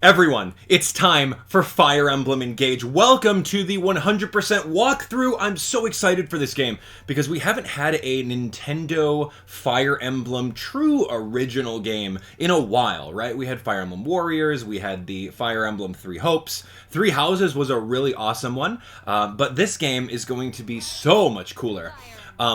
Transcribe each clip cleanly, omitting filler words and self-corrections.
Everyone, it's time for Fire Emblem Engage. Welcome to the 100% walkthrough. I'm so excited for this game because we haven't had a Nintendo Fire Emblem true original game in a while, right? We had Fire Emblem Warriors, we had the Fire Emblem Three Hopes. Three Houses was a really awesome one, but this game is going to be so much cooler.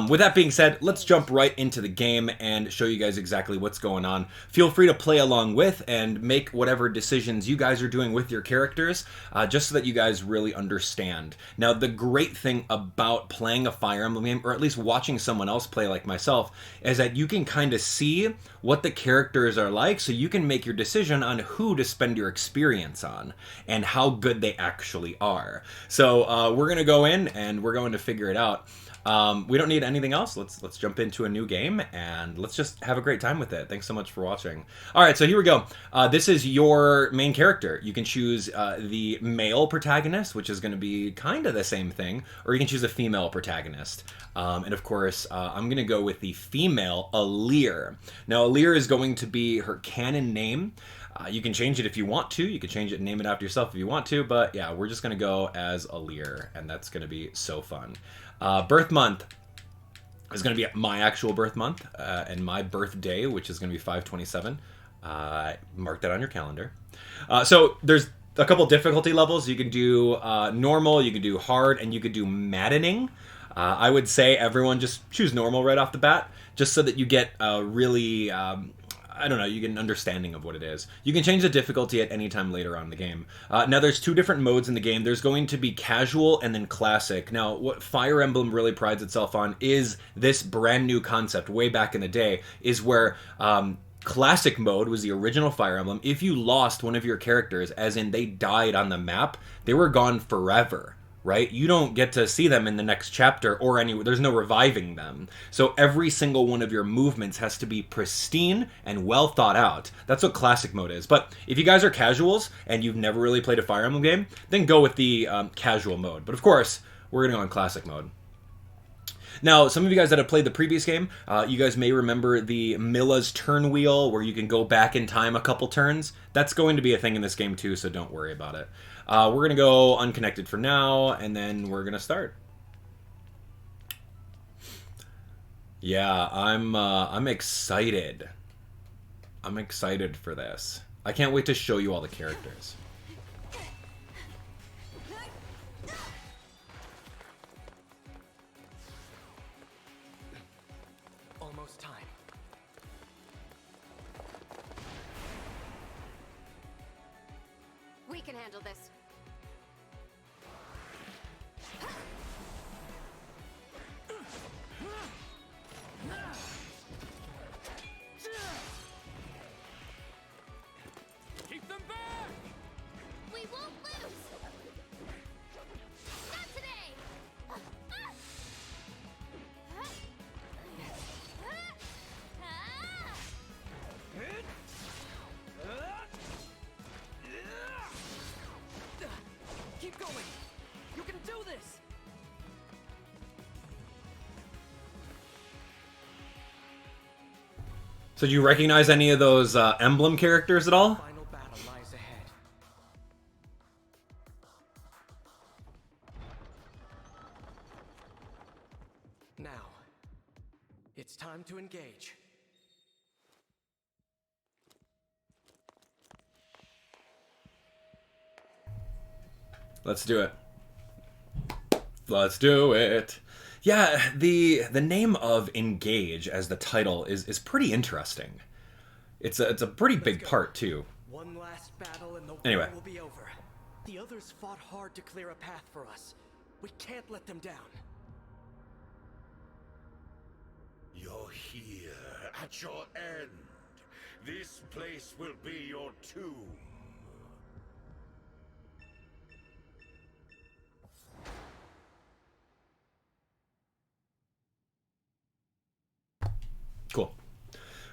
With that being said, let's jump right into the game and show you guys exactly what's going on. Feel free to play along with and make whatever decisions you guys are doing with your characters, just so that you guys really understand. Now, the great thing about playing a Fire Emblem game, or at least watching someone else play like myself, is that you can kind of see what the characters are like, so you can make your decision on who to spend your experience on and how good they actually are. So we're going to go in and we're going to figure it out. We don't need anything else. Let's jump into a new game and let's just have a great time with it. Thanks so much for watching. All right, so here we go. This is your main character. You can choose the male protagonist, which is going to be kind of the same thing, or you can choose a female protagonist. And of course, I'm going to go with the female Alear. Now, Alear is going to be her canon name. You can change it if you want to. You can change it and name it after yourself if you want to. But yeah, we're just going to go as Alear, and that's going to be so fun. Birth month is going to be my actual birth month, and my birthday, which is going to be 5/27. Mark that on your calendar. So there's a couple difficulty levels. You can do normal, you can do hard, and you could do maddening. I would say everyone just choose normal right off the bat, just so that you get really... I don't know, you get an understanding of what it is. You can change the difficulty at any time later on in the game. Now, there's two different modes in the game. There's going to be casual and then classic. Now, what Fire Emblem really prides itself on is this brand new concept way back in the day, is where classic mode was the original Fire Emblem. If you lost one of your characters, as in they died on the map, they were gone forever. Right? You don't get to see them in the next chapter or anywhere. There's no reviving them. So every single one of your movements has to be pristine and well thought out. That's what classic mode is. But if you guys are casuals and you've never really played a Fire Emblem game, then go with the casual mode. But of course, we're going to go on classic mode. Now, some of you guys that have played the previous game, you guys may remember the Milla's turn wheel, where you can go back in time a couple turns. That's going to be a thing in this game too, so don't worry about it. We're going to go unconnected for now, and then we're going to start. Yeah, I'm excited. I'm excited for this. I can't wait to show you all the characters. Almost time. We can handle this. Keep them back! We won't lose! Not today! Keep going! You can do this! So do you recognize any of those Emblem characters at all? Final battle lies ahead. Now, it's time to engage. Let's do it. Let's do it. Yeah, the name of Engage as the title is pretty interesting. It's a pretty big part too. One last battle and the Anyway. war will be over. The others fought hard to clear a path for us. We can't let them down. You're here at your end. This place will be your tomb. Cool.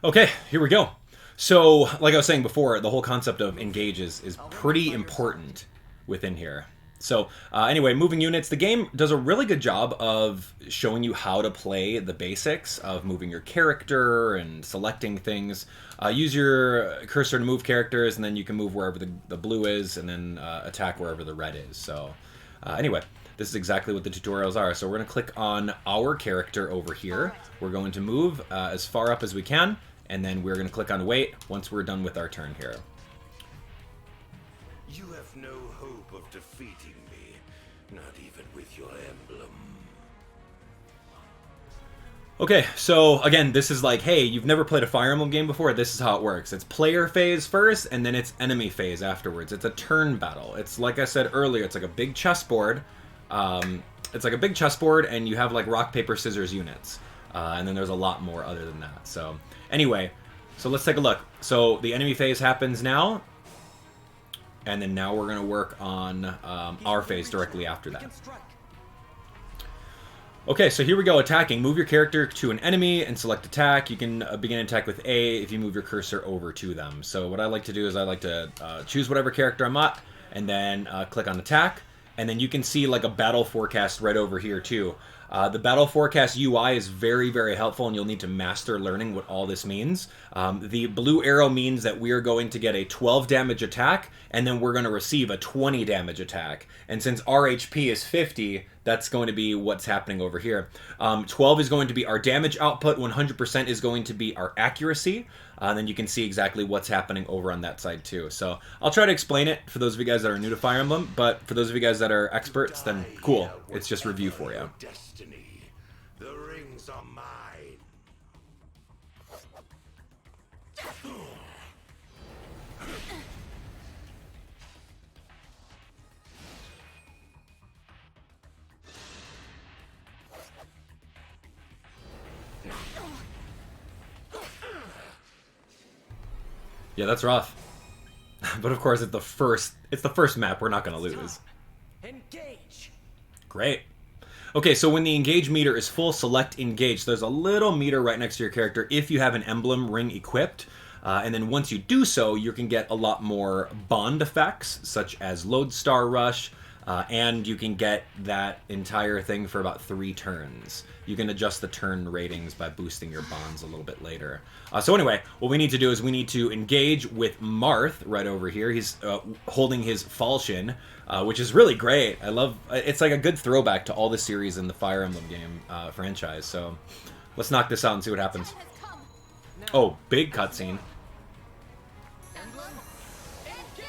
Okay, here we go. So, like I was saying before, the whole concept of Engage is pretty important within here. So anyway, moving units. The game does a really good job of showing you how to play the basics of moving your character and selecting things. Use your cursor to move characters, and then you can move wherever the blue is, and then attack wherever the red is. So anyway, this is exactly what the tutorials are. So we're going to click on our character over here. We're going to move as far up as we can, and then we're going to click on wait once we're done with our turn here. You have no hope of defeating me, not even with your emblem. Okay, so again, this is like, hey, you've never played a Fire Emblem game before, this is how it works. It's player phase first, and then it's enemy phase afterwards. It's a turn battle. It's like I said earlier, it's like a big chessboard. It's like a big chessboard, and you have like rock, paper, scissors units. And then there's a lot more other than that. So anyway, so let's take a look. So the enemy phase happens now. And then now we're going to work on our phase directly after that. Okay, so here we go, attacking. Move your character to an enemy and select attack. You can begin an attack with A if you move your cursor over to them. So what I like to do is I like to choose whatever character I'm at, and then click on attack. And then you can see like a battle forecast right over here too. The battle forecast UI is very, very helpful, and you'll need to master learning what all this means. The blue arrow means that we are going to get a 12 damage attack, and then we're going to receive a 20 damage attack. And since our HP is 50, that's going to be what's happening over here. 12 is going to be our damage output, 100% is going to be our accuracy. Then you can see exactly what's happening over on that side too. So I'll try to explain it for those of you guys that are new to Fire Emblem, but for those of you guys that are experts, then cool. It's just review for you. Destiny. The rings are mine. Yeah, that's rough. But of course, it's the first map. We're not going to lose. Engage. Great. Okay, so when the engage meter is full, select engage. There's a little meter right next to your character if you have an emblem ring equipped. And then once you do so, you can get a lot more bond effects, such as Lodestar Rush, and you can get that entire thing for about 3 turns. You can adjust the turn ratings by boosting your bonds a little bit later. So anyway, what we need to do is we need to engage with Marth right over here. He's holding his falchion, which is really great. I love it's like a good throwback to all the series in the Fire Emblem game franchise. So let's knock this out and see what happens. Oh, big cutscene. Emblem. Engage.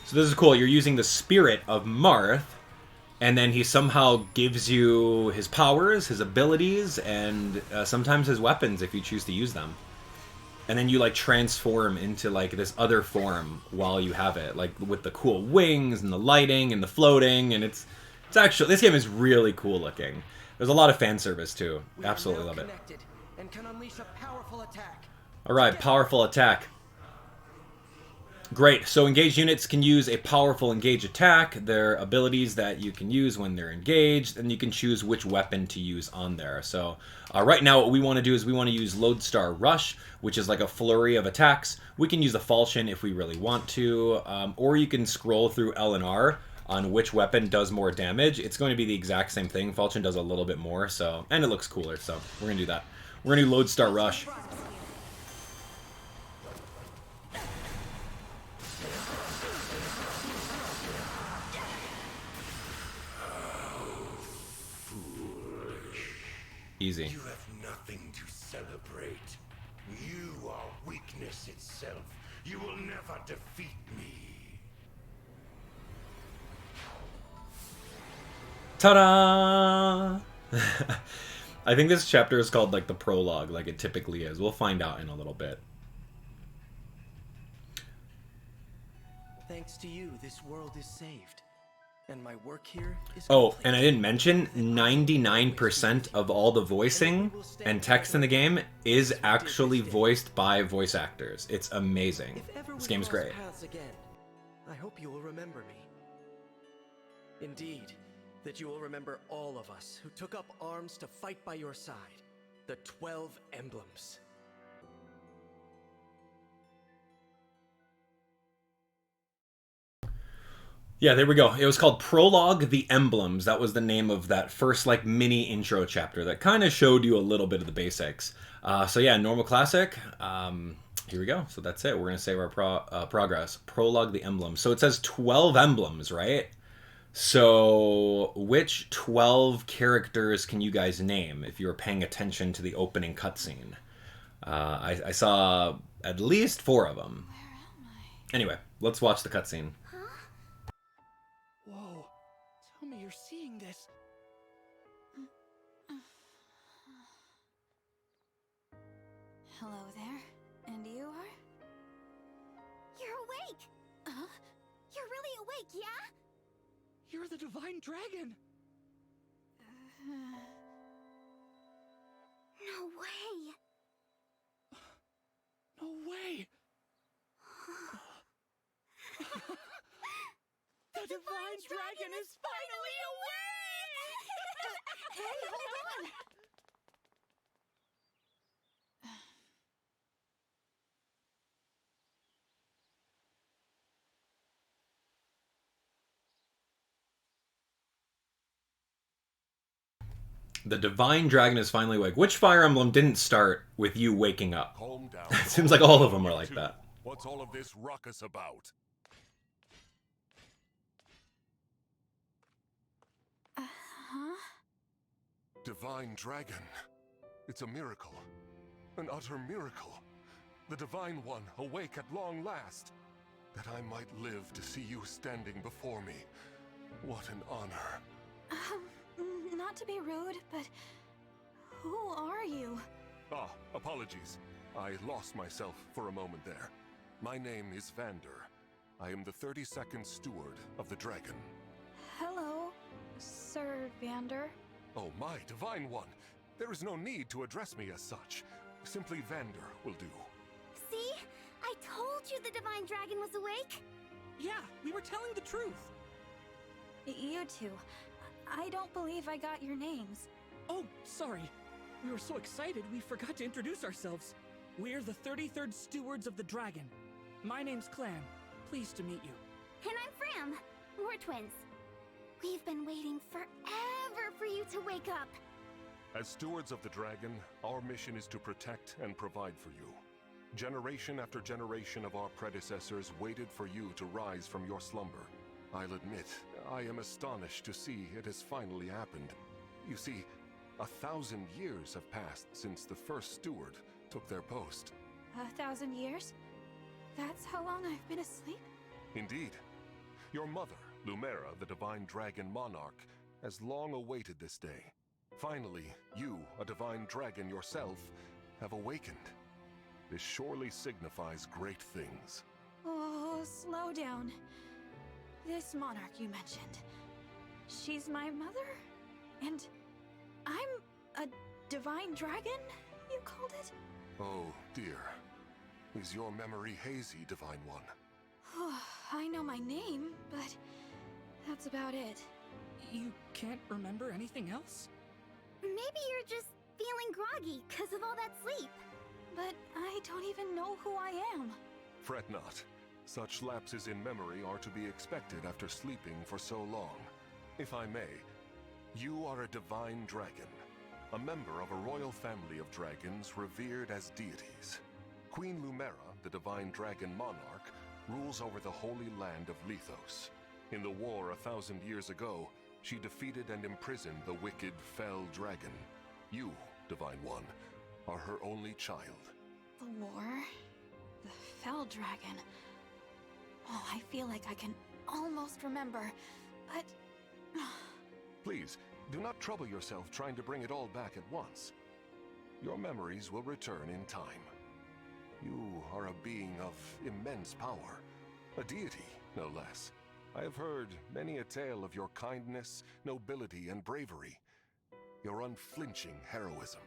So this is cool. You're using the spirit of Marth, and then he somehow gives you his powers, his abilities, and sometimes his weapons if you choose to use them. And then you like transform into like this other form while you have it, like with the cool wings and the lighting and the floating, and it's actually, this game is really cool looking. There's a lot of fan service too. Absolutely love it. And can unleash a powerful attack. All right, powerful attack. Great, so engaged units can use a powerful engage attack. They're abilities that you can use when they're engaged, and you can choose which weapon to use on there. So right now what we want to do is we want to use Lodestar Rush, which is like a flurry of attacks. We can use the falchion if we really want to, or you can scroll through L and R on which weapon does more damage. It's going to be the exact same thing. Falchion does a little bit more, so, and it looks cooler, so we're going to do that. We're going to do Lodestar Rush. Easy. You have nothing to celebrate. You are weakness itself. You will never defeat me. Ta-da! I think this chapter is called like the prologue, like it typically is. We'll find out in a little bit. Thanks to you, this world is saved. And my work here is Oh, and I didn't mention 99% of all the voicing and text in the game is actually voiced by voice actors. It's amazing. This game's great. Again, I hope you will remember me. Indeed, that you will remember all of us who took up arms to fight by your side. The 12 Emblems. Yeah, there we go. It was called Prologue, the Emblems. That was the name of that first like mini intro chapter that kind of showed you a little bit of the basics. So yeah, normal classic. Here we go. So that's it. We're gonna save our progress. Prologue, the Emblems. So it says 12 emblems, right? So which 12 characters can you guys name if you were paying attention to the opening cutscene? I saw at least 4 of them. Anyway, let's watch the cutscene. Whoa. Tell me you're seeing this. Hello there. And you are? You're awake! Huh? You're really awake, yeah? You're the Divine Dragon. No way! No way. The Divine Dragon is finally awake! Hey, hold on! The Divine Dragon is finally awake. Which Fire Emblem didn't start with you waking up? Calm down. It seems like all of them are like that. What's all of this ruckus about? Huh? Divine Dragon. It's a miracle. An utter miracle. The Divine One awake at long last. That I might live to see you standing before me. What an honor. Not to be rude, but who are you? Ah, apologies. I lost myself for a moment there. My name is Vander. I am the 32nd Steward of the Dragon. Hello, Sir Vander. Oh, my Divine One! There is no need to address me as such. Simply Vander will do. See? I told you the Divine Dragon was awake. Yeah, we were telling the truth. You two. I don't believe I got your names. Oh, sorry. We were so excited we forgot to introduce ourselves. We're the 33rd Stewards of the Dragon. My name's Clanne. Pleased to meet you. And I'm Framme. We're twins. We've been waiting forever for you to wake up. As Stewards of the Dragon, our mission is to protect and provide for you. Generation after generation of our predecessors waited for you to rise from your slumber. I'll admit, I am astonished to see it has finally happened. You see, 1,000 years have passed since the first steward took their post. 1,000 years? That's how long I've been asleep? Indeed. Your mother, Lumera, the Divine Dragon Monarch, has long awaited this day. Finally, you, a Divine Dragon yourself, have awakened. This surely signifies great things. Oh, slow down. This monarch you mentioned, she's my mother? And I'm a Divine Dragon, you called it? Oh, dear. Is your memory hazy, Divine One? I know my name, but that's about it. You can't remember anything else? Maybe you're just feeling groggy because of all that sleep. But I don't even know who I am. Fret not. Such lapses in memory are to be expected after sleeping for so long. If I may, you are a Divine Dragon, a member of a royal family of dragons revered as deities. Queen Lumera, the Divine Dragon Monarch, rules over the holy land of Lethos. In the war 1,000 years ago, she defeated and imprisoned the wicked Fell Dragon. You, Divine One, are her only child. The war? The Fell Dragon? Oh, I feel like I can almost remember, but... Please, do not trouble yourself trying to bring it all back at once. Your memories will return in time. You are a being of immense power, a deity, no less. I have heard many a tale of your kindness, nobility, and bravery. Your unflinching heroism.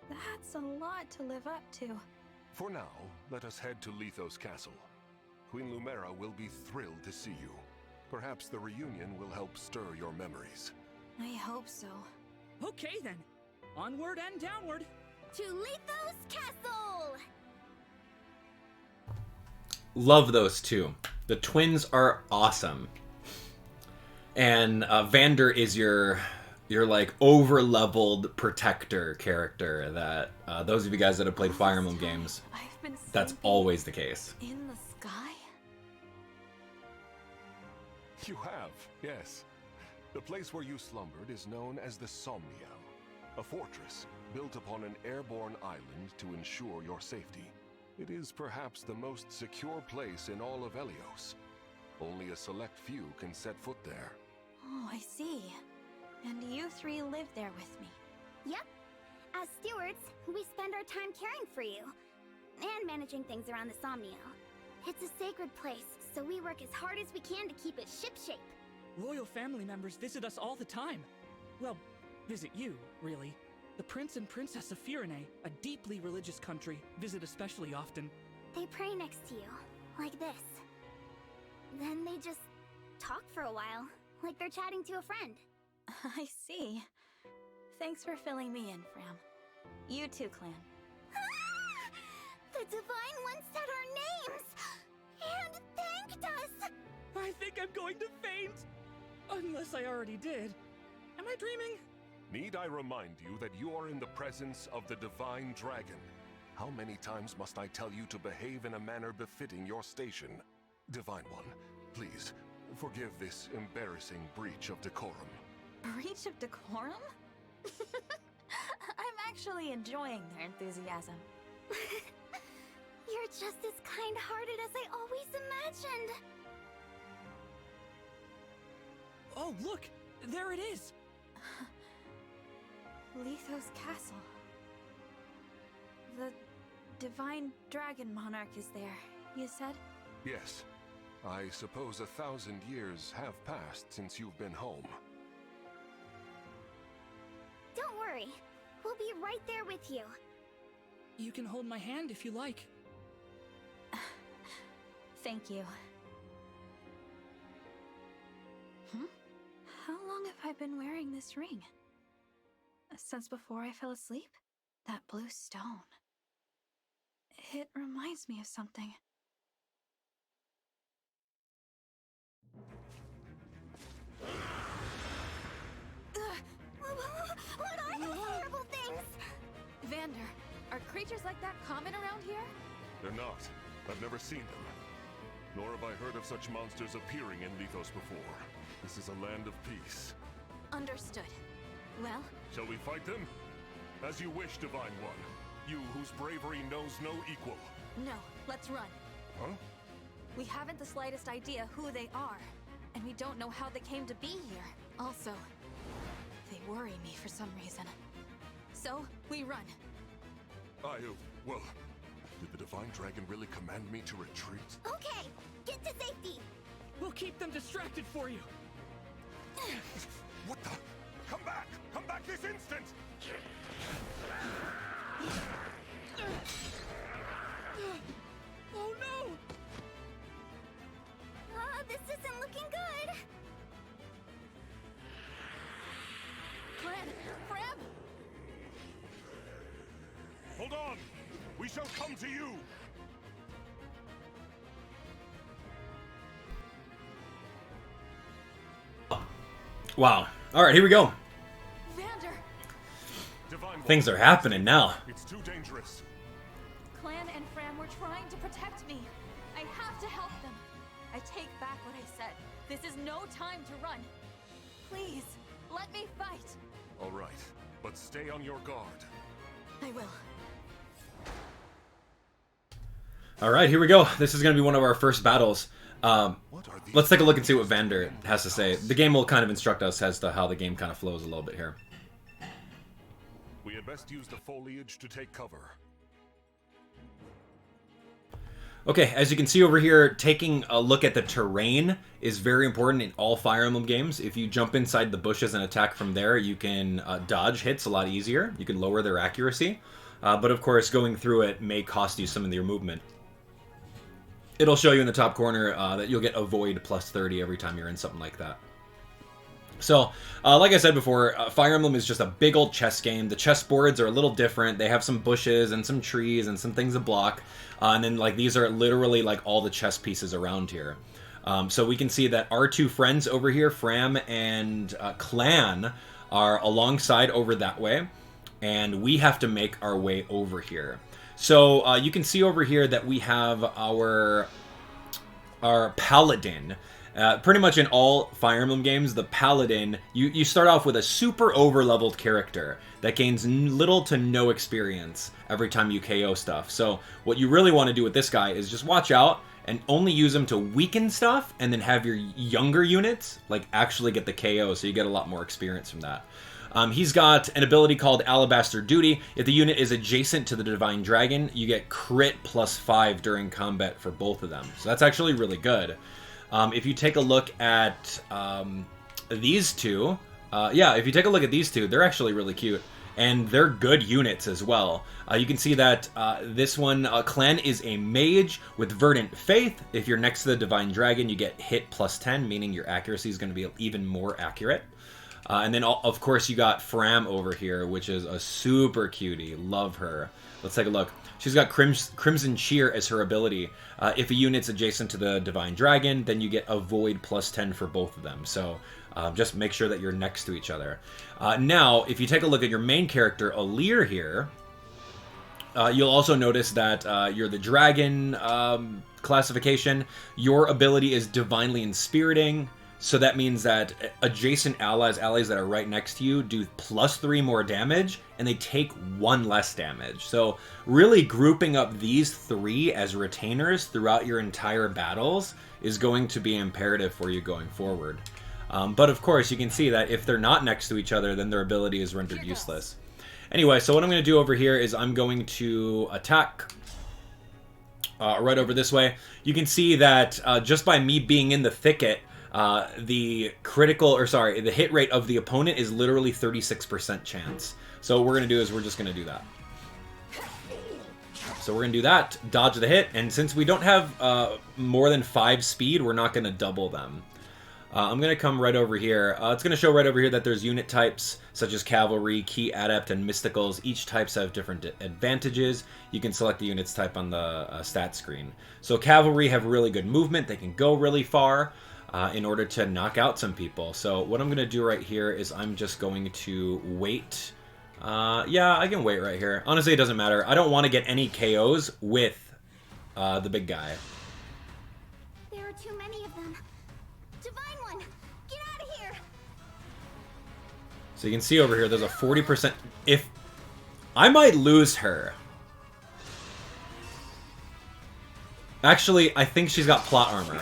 That's a lot to live up to. For now, let us head to Lethos Castle. Queen Lumera will be thrilled to see you. Perhaps the reunion will help stir your memories. I hope so. Okay then. Onward and downward. to Lethos Castle! Love those two. The twins are awesome. And Vander is your like over-leveled protector character that those of you guys that have played Fire Emblem games, that's always the case. In the sky? You have, yes. The place where you slumbered is known as the Somniel, a fortress built upon an airborne island to ensure your safety. It is perhaps the most secure place in all of Helios. Only a select few can set foot there. Oh, I see. And you three live there with me. Yep. As stewards, we spend our time caring for you. And managing things around the Somniel. It's a sacred place, so we work as hard as we can to keep it shipshape. Royal family members visit us all the time. Well, visit you, really. The Prince and Princess of Firene, a deeply religious country, visit especially often. They pray next to you, like this. Then they just talk for a while, like they're chatting to a friend. I see. Thanks for filling me in, Framme. You too, Clanne. The Divine One said our names! And thanked us! I think I'm going to faint! Unless I already did. Am I dreaming? Need I remind you that you are in the presence of the Divine Dragon? How many times must I tell you to behave in a manner befitting your station? Divine One, please, forgive this embarrassing breach of decorum. Breach of decorum? I'm actually enjoying their enthusiasm. You're just as kind-hearted as I always imagined. Oh, look! There it is! Lethos Castle. The Divine Dragon Monarch is there, you said? Yes. I suppose 1,000 years have passed since you've been home. Don't worry. We'll be right there with you. You can hold my hand if you like. Thank you. How long have I been wearing this ring? Since before I fell asleep? That blue stone. It reminds me of something. What are those horrible things? Vander, are creatures like that common around here? They're not. I've never seen them. Nor have I heard of such monsters appearing in Lethos before. This is a land of peace. Understood. Well, Shall we fight them? As you wish, Divine One. You whose bravery knows no equal. no, let's run. Huh? We haven't the slightest idea who they are, and we don't know how they came to be here. Also, they worry me for some reason. So, we run. Well, did the Divine Dragon really command me to retreat? Okay, get to safety. We'll keep them distracted for you. What the? Come back! Come back this instant! Oh no! This isn't looking good. Clanne! Framme! Hold on! We shall come to you! Wow. Alright, here we go. Vander! Divine One, Things are happening now. it's too dangerous. Clanne and Framme were trying to protect me. I have to help them. I take back what I said. This is no time to run. Please, let me fight. All right, but stay on your guard. I will. Alright, here we go. This is going to be one of our first battles. What are these? Let's take a look and see what Vander has to say. The game will kind of instruct us as to how the game kind of flows a little bit here. We had best use the foliage to take cover. Okay, as you can see over here, taking a look at the terrain is very important in all Fire Emblem games. If you jump inside the bushes and attack from there, you can dodge hits a lot easier. You can lower their accuracy. But of course, going through it may cost you some of your movement. It'll show you in the top corner that you'll get Avoid plus 30 every time you're in something like that. So, like I said before, Fire Emblem is just a big old chess game. The chess boards are a little different. They have some bushes and some trees and some things to block. And then, like, these are literally, like, all the chess pieces around here. So we can see that our two friends over here, Framme and Clanne, are alongside over that way. And we have to make our way over here. So you can see over here that we have our Paladin. Pretty much in all Fire Emblem games, the Paladin, you start off with a super over-leveled character that gains little to no experience every time you KO stuff. So what you really want to do with this guy is just watch out and only use him to weaken stuff, and then have your younger units like actually get the KO, so you get a lot more experience from that. He's got an ability called Alabaster Duty. If the unit is adjacent to the Divine Dragon, you get crit +5 during combat for both of them. So that's actually really good. If you take a look at these two, if you take a look at these two, they're actually really cute. And they're good units as well. You can see that this one, Clanne, is a mage with Verdant Faith. If you're next to the Divine Dragon, you get hit +10, meaning your accuracy is going to be even more accurate. And then, of course, you got Framme over here, which is a super cutie. Love her. Let's take a look. She's got Crimson Cheer as her ability. If a unit's adjacent to the Divine Dragon, then you get Avoid +10 for both of them. So just make sure that you're next to each other. Now, if you take a look at your main character, Alear here, you'll also notice that you're the Dragon classification. Your ability is Divinely Inspiriting. So that means that adjacent allies that are right next to you, do +3 more damage, and they take 1 less damage. So really grouping up these 3 as retainers throughout your entire battles is going to be imperative for you going forward. But of course, you can see that if they're not next to each other, then their ability is rendered useless. Anyway, so what I'm going to do over here is I'm going to attack right over this way. You can see that just by me being in the thicket, the hit rate of the opponent is literally 36% chance. So what we're going to do is we're just going to do that. So we're going to do that, dodge the hit, and since we don't have more than 5 speed, we're not going to double them. I'm going to come right over here. It's going to show right over here that there's unit types, such as Cavalry, Key Adept, and Mysticals. Each types have different advantages. You can select the units type on the stat screen. So Cavalry have really good movement. They can go really far in order to knock out some people. So what I'm going to do right here is I'm just going to wait. Yeah, I can wait right here. Honestly, it doesn't matter. I don't want to get any KOs with the big guy. There are too many of them. Divine one, get out of here! So you can see over here, there's a 40%. If I might lose her. Actually, I think she's got plot armor.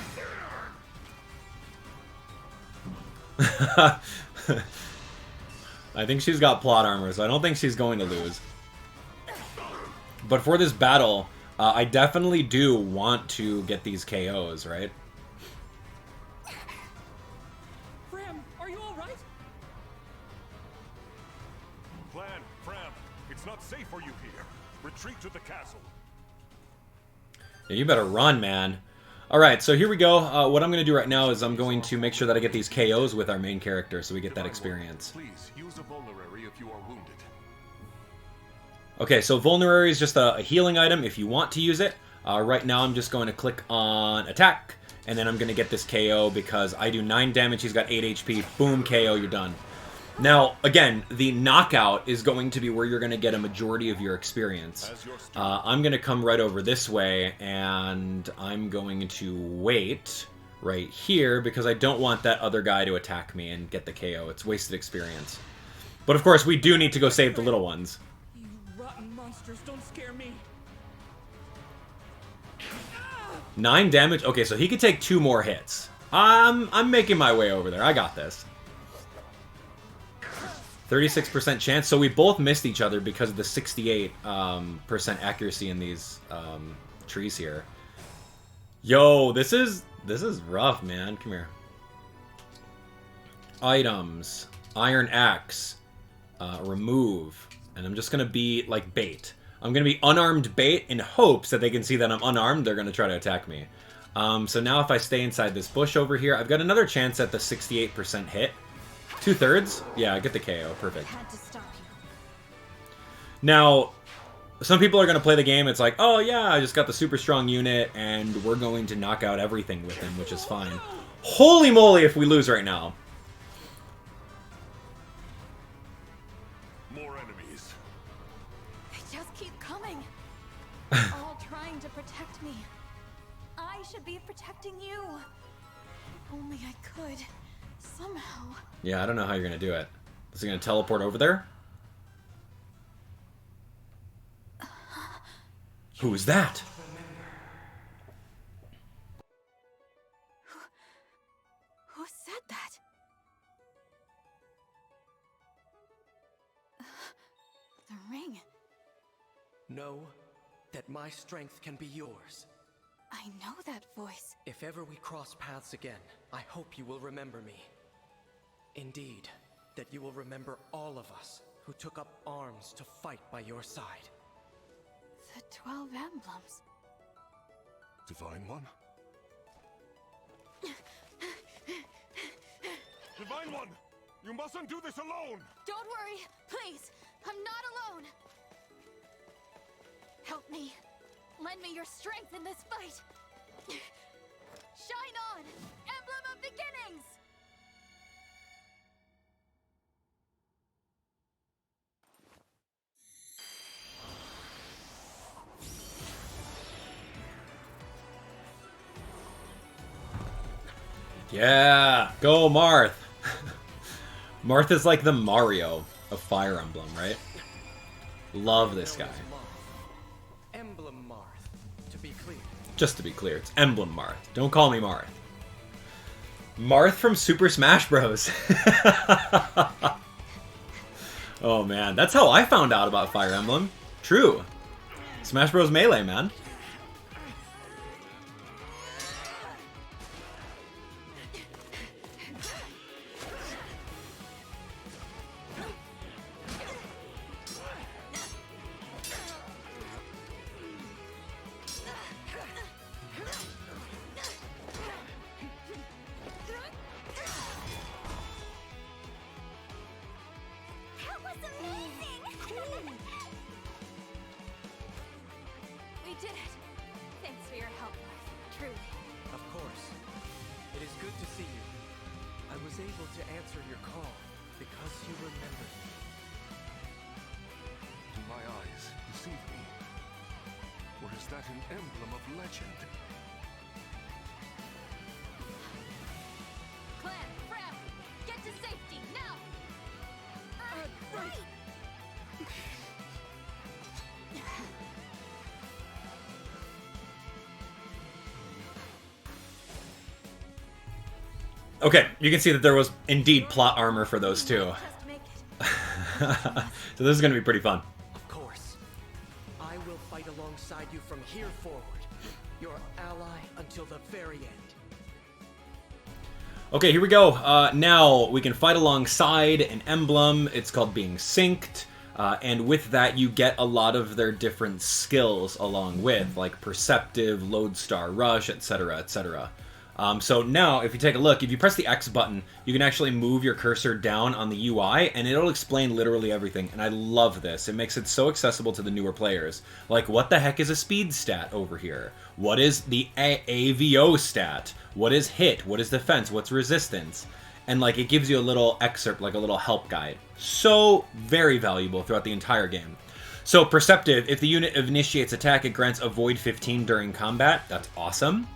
I think she's got plot armor, so I don't think she's going to lose. But for this battle, I definitely do want to get these KOs, right? Framme, are you all right? Clanne, Framme, it's not safe for you here. Retreat to the castle. Yeah, you better run, man. Alright, so here we go. What I'm going to do right now is I'm going to make sure that I get these KOs with our main character so we get that experience. Please, use a vulnerary if you are wounded. Okay, so vulnerary is just a healing item if you want to use it. Right now I'm just going to click on attack, and then I'm going to get this KO because I do 9 damage, he's got 8 HP, boom, KO, you're done. Now, again, the knockout is going to be where you're going to get a majority of your experience. I'm going to come right over this way, and I'm going to wait right here because I don't want that other guy to attack me and get the KO. It's wasted experience. But of course, we do need to go save the little ones. You rotten monsters, don't scare me. 9 damage. Okay, so he could take 2 more hits. I'm making my way over there. I got this. 36% chance, so we both missed each other because of the 68% accuracy in these trees here. Yo, this is rough, man. Come here. Items, Iron Axe, remove, and I'm just gonna be like bait. I'm gonna be unarmed bait in hopes that they can see that I'm unarmed. They're gonna try to attack me. So now if I stay inside this bush over here, I've got another chance at the 68% hit. 2/3? Yeah, get the KO. Perfect. Had to stop you. Now, some people are going to play the game. It's like, oh yeah, I just got the super strong unit, and we're going to knock out everything with him, which is fine. Holy moly if we lose right now. More enemies. They just keep coming. All trying to protect me. I should be protecting you. If only I could. Somehow. Yeah, I don't know how you're going to do it. Is he going to teleport over there? Who is that? Who said that? The ring. Know that my strength can be yours. I know that voice. If ever we cross paths again, I hope you will remember me. Indeed, that you will remember all of us who took up arms to fight by your side. The 12 emblems. Divine One? Divine One! You mustn't do this alone! Don't worry, please. I'm not alone. Help me. Lend me your strength in this fight. Shine on, Emblem of Beginnings! Yeah, go Marth. Marth is like the Mario of Fire Emblem, right? Love this guy. Emblem Marth, to be clear. Just to be clear, it's Emblem Marth. Don't call me Marth. Marth from Super Smash Bros. Oh man, that's how I found out about Fire Emblem. True. Smash Bros. Melee, man. Clanne, Framme, get to safety, now! Right! Okay, you can see that there was indeed plot armor for those two. So this is going to be pretty fun. Of course. I will fight alongside you from here forward. Your ally until the very end. Okay, here we go. Now we can fight alongside an emblem. It's called being synced. And with that, you get a lot of their different skills along with, like Perceptive, Lodestar Rush, etc., etc. So now, if you take a look, if you press the X button, you can actually move your cursor down on the UI, and it'll explain literally everything. And I love this. It makes it so accessible to the newer players. Like, what the heck is a speed stat over here? What is the AVO stat? What is hit? What is defense? What's resistance? And, like, it gives you a little excerpt, like a little help guide. So very valuable throughout the entire game. So, Perceptive, if the unit initiates attack, it grants Avoid 15 during combat. That's awesome.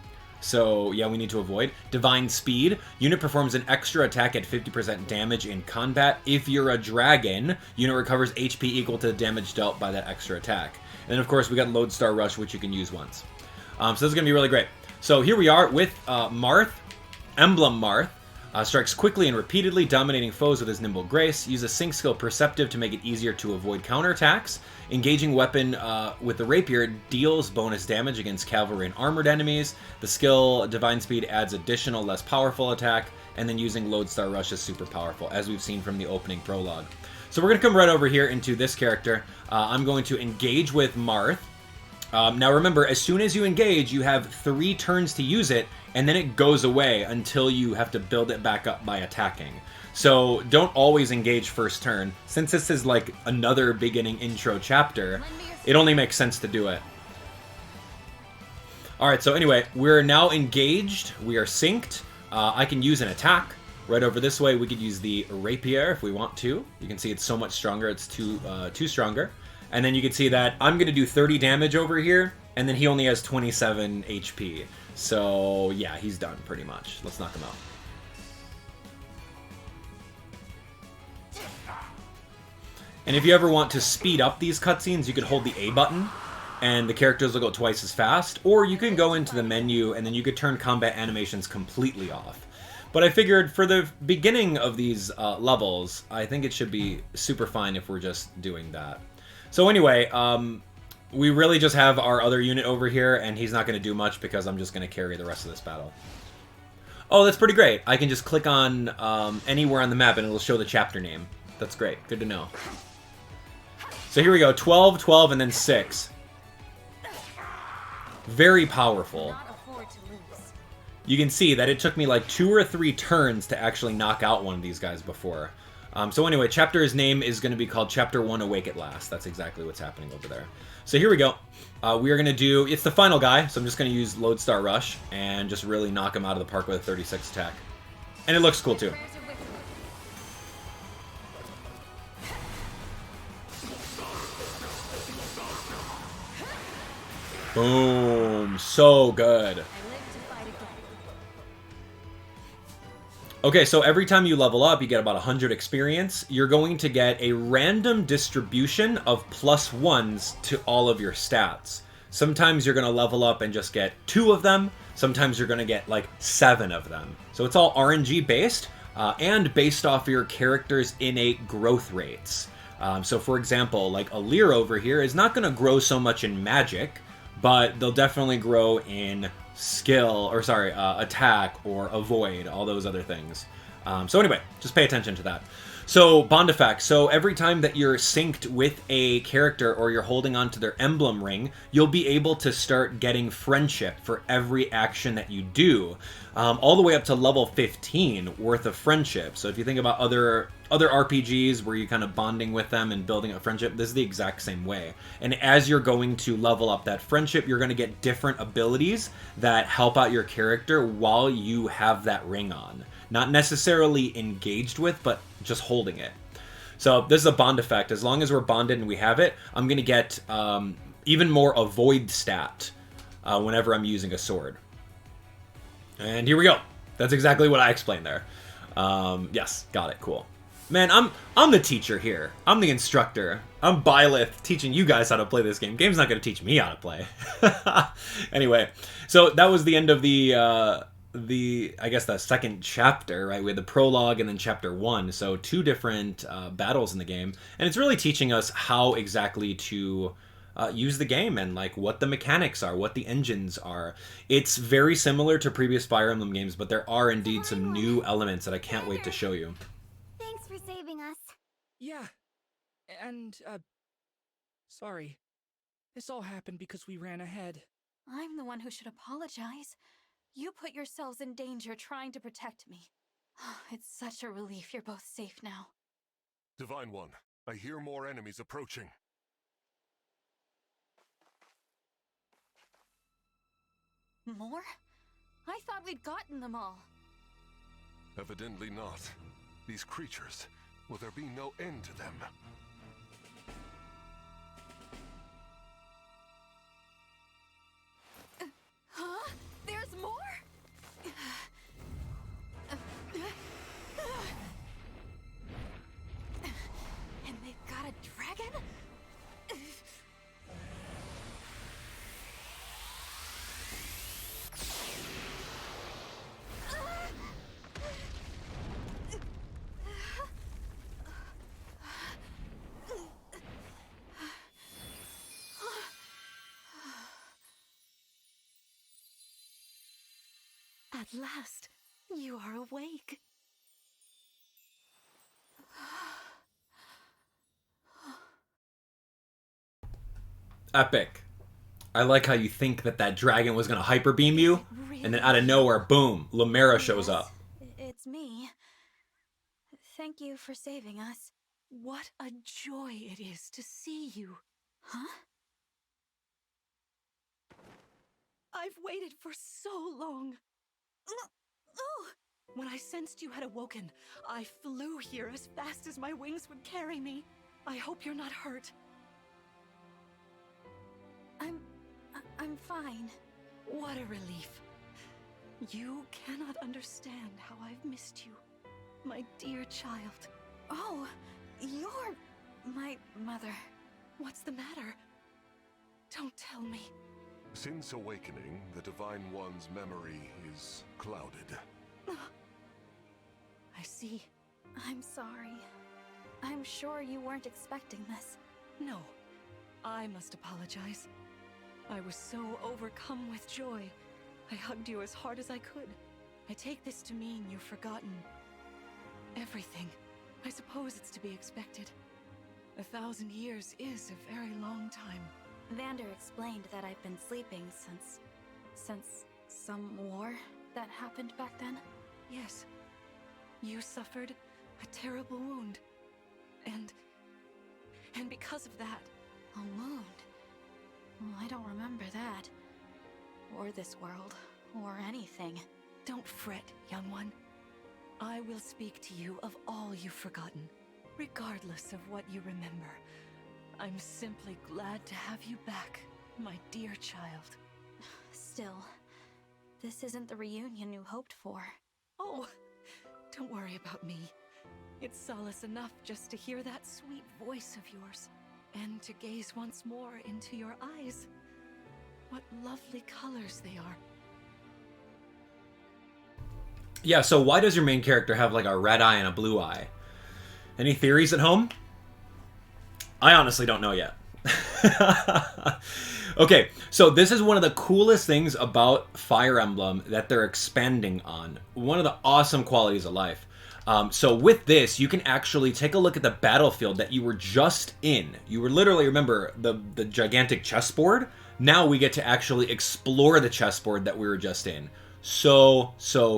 So, yeah, we need to avoid. Divine Speed. Unit performs an extra attack at 50% damage in combat. If you're a dragon, unit recovers HP equal to the damage dealt by that extra attack. And then, of course, we got Lodestar Rush, which you can use once. So this is going to be really great. So here we are with Marth, Emblem Marth. Strikes quickly and repeatedly, dominating foes with his nimble grace. Uses sync skill Perceptive to make it easier to avoid counterattacks. Engaging weapon with the rapier deals bonus damage against cavalry and armored enemies. The skill Divine Speed adds additional, less powerful attack. And then using Lodestar Rush is super powerful, as we've seen from the opening prologue. So we're going to come right over here into this character. I'm going to engage with Marth. Now remember, as soon as you engage, you have 3 turns to use it, and then it goes away until you have to build it back up by attacking. So don't always engage first turn. Since this is like another beginning intro chapter, it only makes sense to do it. Alright, so anyway, we're now engaged. We are synced. I can use an attack. Right over this way, we could use the Rapier if we want to. You can see it's so much stronger. It's too stronger. And then you can see that I'm going to do 30 damage over here, and then he only has 27 HP. So, yeah, he's done pretty much. Let's knock him out. And if you ever want to speed up these cutscenes, you could hold the A button, and the characters will go twice as fast. Or you can go into the menu, and then you could turn combat animations completely off. But I figured for the beginning of these levels, I think it should be super fine if we're just doing that. So anyway, we really just have our other unit over here, and he's not going to do much because I'm just going to carry the rest of this battle. Oh, that's pretty great. I can just click on anywhere on the map, and it'll show the chapter name. That's great. Good to know. So here we go. 12, 12, and then 6. Very powerful. You can see that it took me like 2 or 3 turns to actually knock out one of these guys before. So anyway, chapter's name is going to be called Chapter 1 Awake at Last. That's exactly what's happening over there. So here we go. We are going to do... It's the final guy, so I'm just going to use Lodestar Rush and just really knock him out of the park with a 36 attack. And it looks cool too. Boom. So good. Okay, so every time you level up, you get about 100 experience. You're going to get a random distribution of +1s to all of your stats. Sometimes you're going to level up and just get 2 of them. Sometimes you're going to get like 7 of them. So it's all RNG based and based off your character's innate growth rates. So for example, like Alear over here is not going to grow so much in magic, but they'll definitely grow in skill, or sorry, attack, or avoid, all those other things. So anyway, just pay attention to that. So, bond effects. So every time that you're synced with a character or you're holding onto their emblem ring, you'll be able to start getting friendship for every action that you do. All the way up to level 15 worth of friendship. So if you think about other RPGs where you're kind of bonding with them and building a friendship, this is the exact same way. And as you're going to level up that friendship, you're going to get different abilities that help out your character while you have that ring on. Not necessarily engaged with, but just holding it. So this is a bond effect. As long as we're bonded and we have it, I'm going to get even more avoid stat whenever I'm using a sword. And here we go. That's exactly what I explained there. Yes, got it. Cool. Man, I'm the teacher here. I'm the instructor. I'm Byleth teaching you guys how to play this game. Game's not going to teach me how to play. Anyway, so that was the end of I guess the second chapter, right? We had the prologue and then chapter 1. So 2 different battles in the game. And it's really teaching us how exactly to use the game and like what the mechanics are, what the engines are. It's very similar to previous Fire Emblem games, but there are indeed some new elements that I can't wait to show you. Thanks for saving us. Yeah. And, sorry. This all happened because we ran ahead. I'm the one who should apologize. You put yourselves in danger trying to protect me. It's such a relief you're both safe now. Divine One, I hear more enemies approaching. More? I thought we'd gotten them all. Evidently not. These creatures, will there be no end to them? Huh? There's more? And they've got a dragon? At last, you are awake. Epic. I like how you think that that dragon was going to hyper beam you, and then out of nowhere, boom, Lumera shows up. It's me. Thank you for saving us. What a joy it is to see you. Huh? I've waited for so long. When I sensed you had awoken, I flew here as fast as my wings would carry me. I hope you're not hurt. I'm fine. What a relief. You cannot understand how I've missed you, my dear child. Oh, you're my mother. What's the matter? Don't tell me. Since awakening, the Divine One's memory is clouded. I see. I'm sorry. I'm sure you weren't expecting this. No, I must apologize. I was so overcome with joy. I hugged you as hard as I could. I take this to mean you've forgotten everything. I suppose it's to be expected. 1,000 years is a very long time. Vander explained that I've been sleeping since some war that happened back then. Yes. You suffered a terrible wound. And because of that... A wound? Well, I don't remember that. Or this world. Or anything. Don't fret, young one. I will speak to you of all you've forgotten, regardless of what you remember. I'm simply glad to have you back, my dear child. Still, this isn't the reunion you hoped for. Oh, don't worry about me. It's solace enough just to hear that sweet voice of yours, and to gaze once more into your eyes. What lovely colors they are. Yeah, so why does your main character have like a red eye and a blue eye? Any theories at home? I honestly don't know yet. Okay, so this is one of the coolest things about Fire Emblem that they're expanding on. One of the awesome qualities of life. So with this, you can actually take a look at the battlefield that you were just in. You were literally, remember, the gigantic chessboard? Now we get to actually explore the chessboard that we were just in. So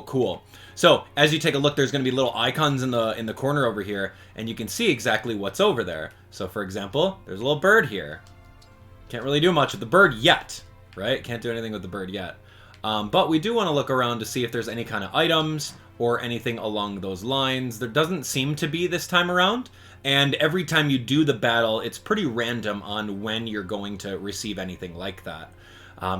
cool. So as you take a look, there's going to be little icons in the corner over here, and you can see exactly what's over there. So for example, there's a little bird here. Can't really do much with the bird yet, right? Can't do anything with the bird yet. But we do want to look around to see if there's any kind of items or anything along those lines. There doesn't seem to be this time around. And every time you do the battle, it's pretty random on when you're going to receive anything like that.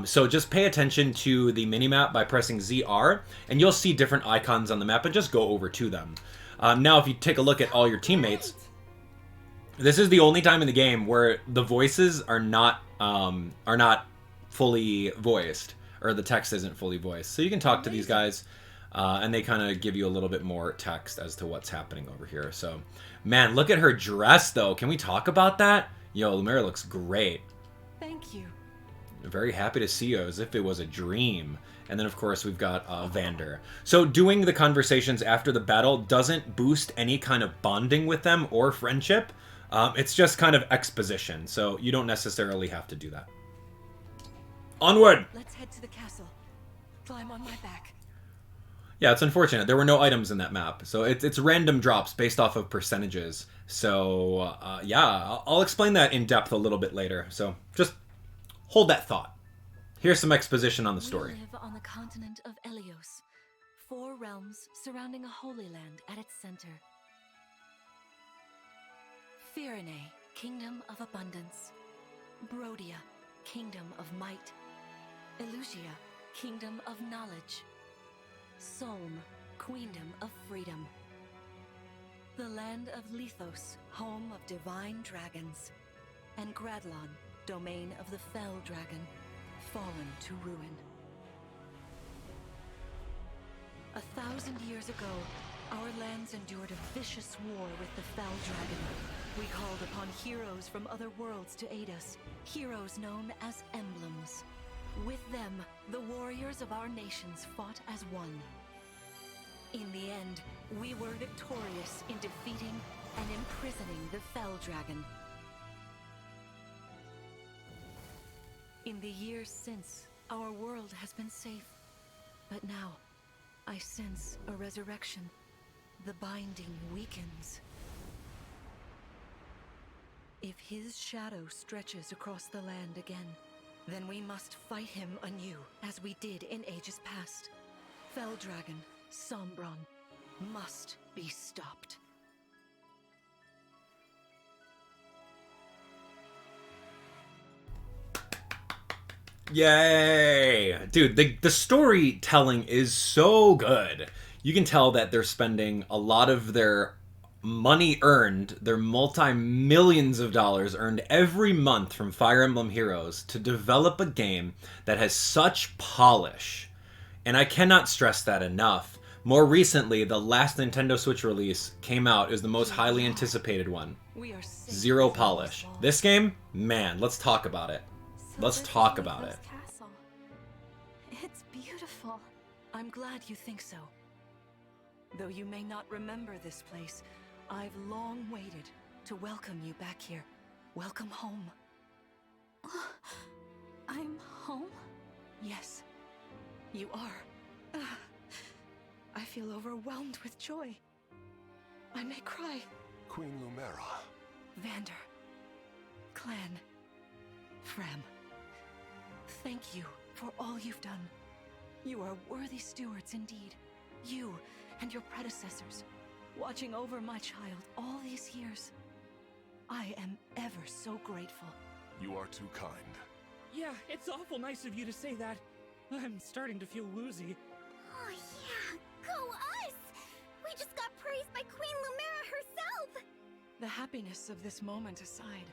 So just pay attention to the minimap by pressing ZR, and you'll see different icons on the map, and just go over to them. Now, if you take a look at all your teammates, this is the only time in the game where the voices are not fully voiced, or the text isn't fully voiced. So you can talk to these guys, and they kind of give you a little bit more text as to what's happening over here. So, man, look at her dress, though. Can we talk about that? Yo, Lumera looks great. Thank you. Very happy to see you, as if it was a dream. And then, of course, we've got Vander. So doing the conversations after the battle doesn't boost any kind of bonding with them or friendship. It's just kind of exposition, so you don't necessarily have to do that. Onward! Let's head to the castle. Climb on my back. Yeah, it's unfortunate. There were no items in that map. So it's random drops based off of percentages. So, yeah, I'll explain that in depth a little bit later. So just hold that thought. Here's some exposition on the story. We live on the continent of Elios, 4 realms surrounding a holy land at its center. Firene, kingdom of abundance. Brodia, kingdom of might. Elusia, kingdom of knowledge. Solm, queendom of freedom. The land of Lethos, home of divine dragons. And Gradlon, domain of the fell dragon, fallen to ruin. 1,000 years ago, our lands endured a vicious war with the fell dragon. We called upon heroes from other worlds to aid us, heroes known as Emblems. With them, the warriors of our nations fought as one. In the end, we were victorious in defeating and imprisoning the fell dragon. In the years since, our world has been safe. But now, I sense a resurrection. The binding weakens. If his shadow stretches across the land again, then we must fight him anew, as we did in ages past. Felddragon, Sombron, must be stopped. Yay! Dude, the storytelling is so good. You can tell that they're spending a lot of their money earned, their multi-millions of dollars earned every month from Fire Emblem Heroes to develop a game that has such polish. And I cannot stress that enough. More recently, the last Nintendo Switch release came out. It was the most highly anticipated one. Zero polish. This game? Man, let's talk about it. Let's talk about it. Castle. It's beautiful. I'm glad you think so. Though you may not remember this place, I've long waited to welcome you back here. Welcome home. I'm home? Yes, you are. I feel overwhelmed with joy. I may cry. Queen Lumera. Vander. Clanne. Framme. Thank you for all you've done. You are worthy stewards indeed. You and your predecessors, watching over my child all these years. I am ever so grateful. You are too kind. Yeah, it's awful nice of you to say that. I'm starting to feel woozy. Oh yeah, go us! We just got praised by Queen Lumera herself! The happiness of this moment aside,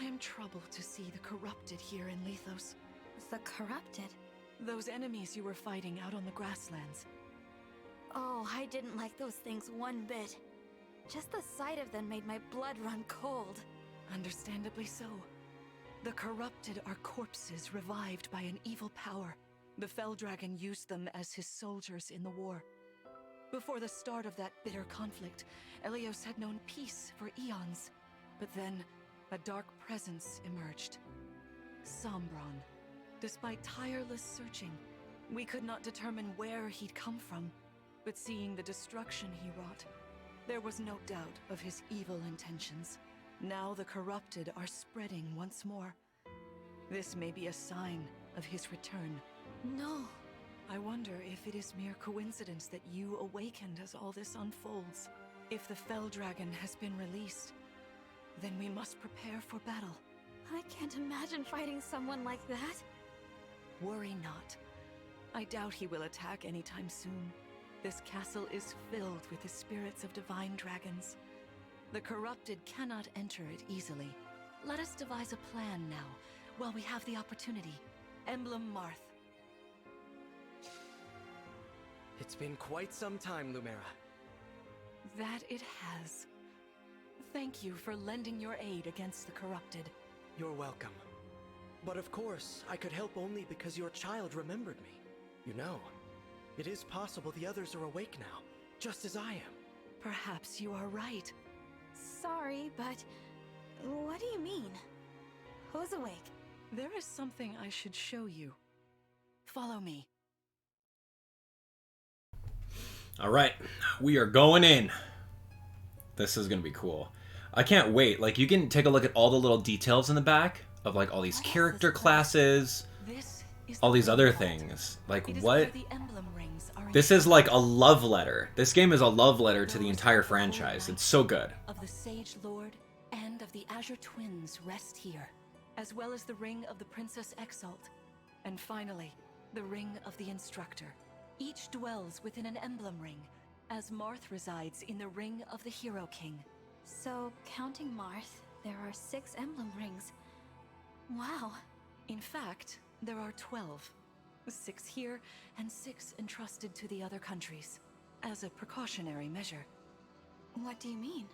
I am troubled to see the corrupted here in Lethos. The corrupted? Those enemies you were fighting out on the grasslands. Oh, I didn't like those things one bit. Just the sight of them made my blood run cold. Understandably so. The corrupted are corpses revived by an evil power. The Felddragon used them as his soldiers in the war. Before the start of that bitter conflict, Elyos had known peace for eons. But then, a dark presence emerged. Sombron. Despite tireless searching, we could not determine where he'd come from. But seeing the destruction he wrought, there was no doubt of his evil intentions. Now the corrupted are spreading once more. This may be a sign of his return. No. I wonder if it is mere coincidence that you awakened as all this unfolds. If the Felddragon has been released, then we must prepare for battle. I can't imagine fighting someone like that. Worry not. I doubt he will attack anytime soon. This castle is filled with the spirits of divine dragons. The corrupted cannot enter it easily. Let us devise a plan now, while we have the opportunity. Emblem Marth. It's been quite some time, Lumera. That it has. Thank you for lending your aid against the corrupted. You're welcome. But of course, I could help only because your child remembered me. You know, it is possible the others are awake now, just as I am. Perhaps you are right. Sorry, but what do you mean? Who's awake? There is something I should show you. Follow me. All right, we are going in. This is gonna be cool. I can't wait. Like, you can take a look at all the little details in the back of like all these character classes, all these other things. Like, what? This is like a love letter. This game is a love letter to the entire franchise. It's so good. Of the Sage Lord and of the Azure Twins rest here, as well as the ring of the Princess Exalt, and finally, the ring of the Instructor. Each dwells within an emblem ring, as Marth resides in the ring of the Hero King. So, counting Marth, there are 6 emblem rings. Wow. In fact, there are 12. 6 here, and 6 entrusted to the other countries, as a precautionary measure. What do you mean?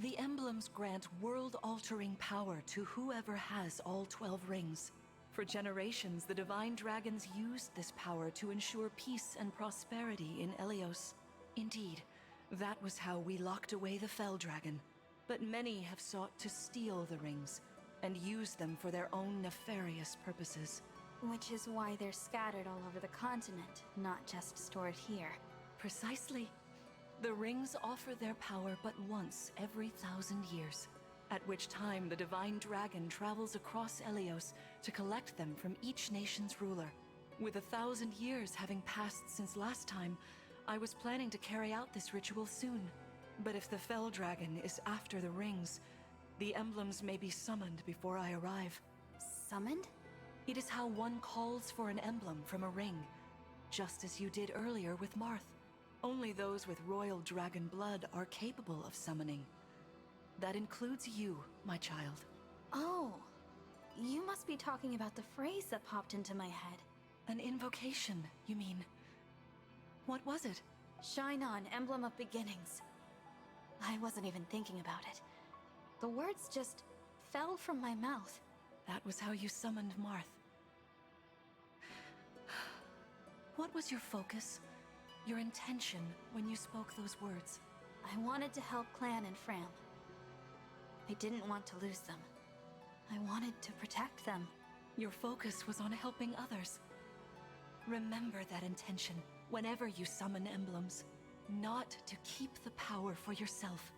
The emblems grant world-altering power to whoever has all 12 rings. For generations, the Divine Dragons used this power to ensure peace and prosperity in Elyos. Indeed, that was how we locked away the Felddragon. But many have sought to steal the rings, and use them for their own nefarious purposes. Which is why they're scattered all over the continent, not just stored here. Precisely. The rings offer their power but once every 1,000 years, at which time the Divine Dragon travels across Helios to collect them from each nation's ruler. With 1,000 years having passed since last time, I was planning to carry out this ritual soon. But if the Fell Dragon is after the rings, the emblems may be summoned before I arrive. Summoned? It is how one calls for an emblem from a ring, just as you did earlier with Marth. Only those with royal dragon blood are capable of summoning. That includes you, my child. Oh, you must be talking about the phrase that popped into my head. An invocation, you mean? What was it? Shine on, Emblem of Beginnings. I wasn't even thinking about it. The words just fell from my mouth. That was how you summoned Marth. What was your focus, your intention when you spoke those words? I wanted to help Clanne and Framme. I didn't want to lose them. I wanted to protect them. Your focus was on helping others. Remember that intention whenever you summon emblems. Not to keep the power for yourself.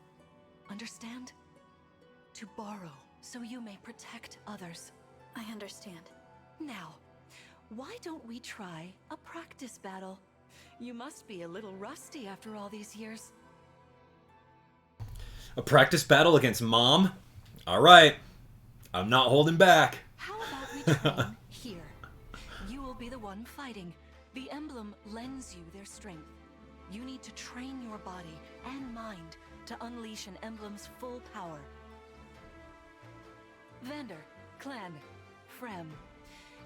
Understand? To borrow so you may protect others. I understand. Now, why don't we try a practice battle? You must be a little rusty after all these years. A practice battle against Mom? Alright. I'm not holding back. How about we train here? You will be the one fighting. The emblem lends you their strength. You need to train your body and mind to unleash an emblem's full power. Vander, Clanne, Framme,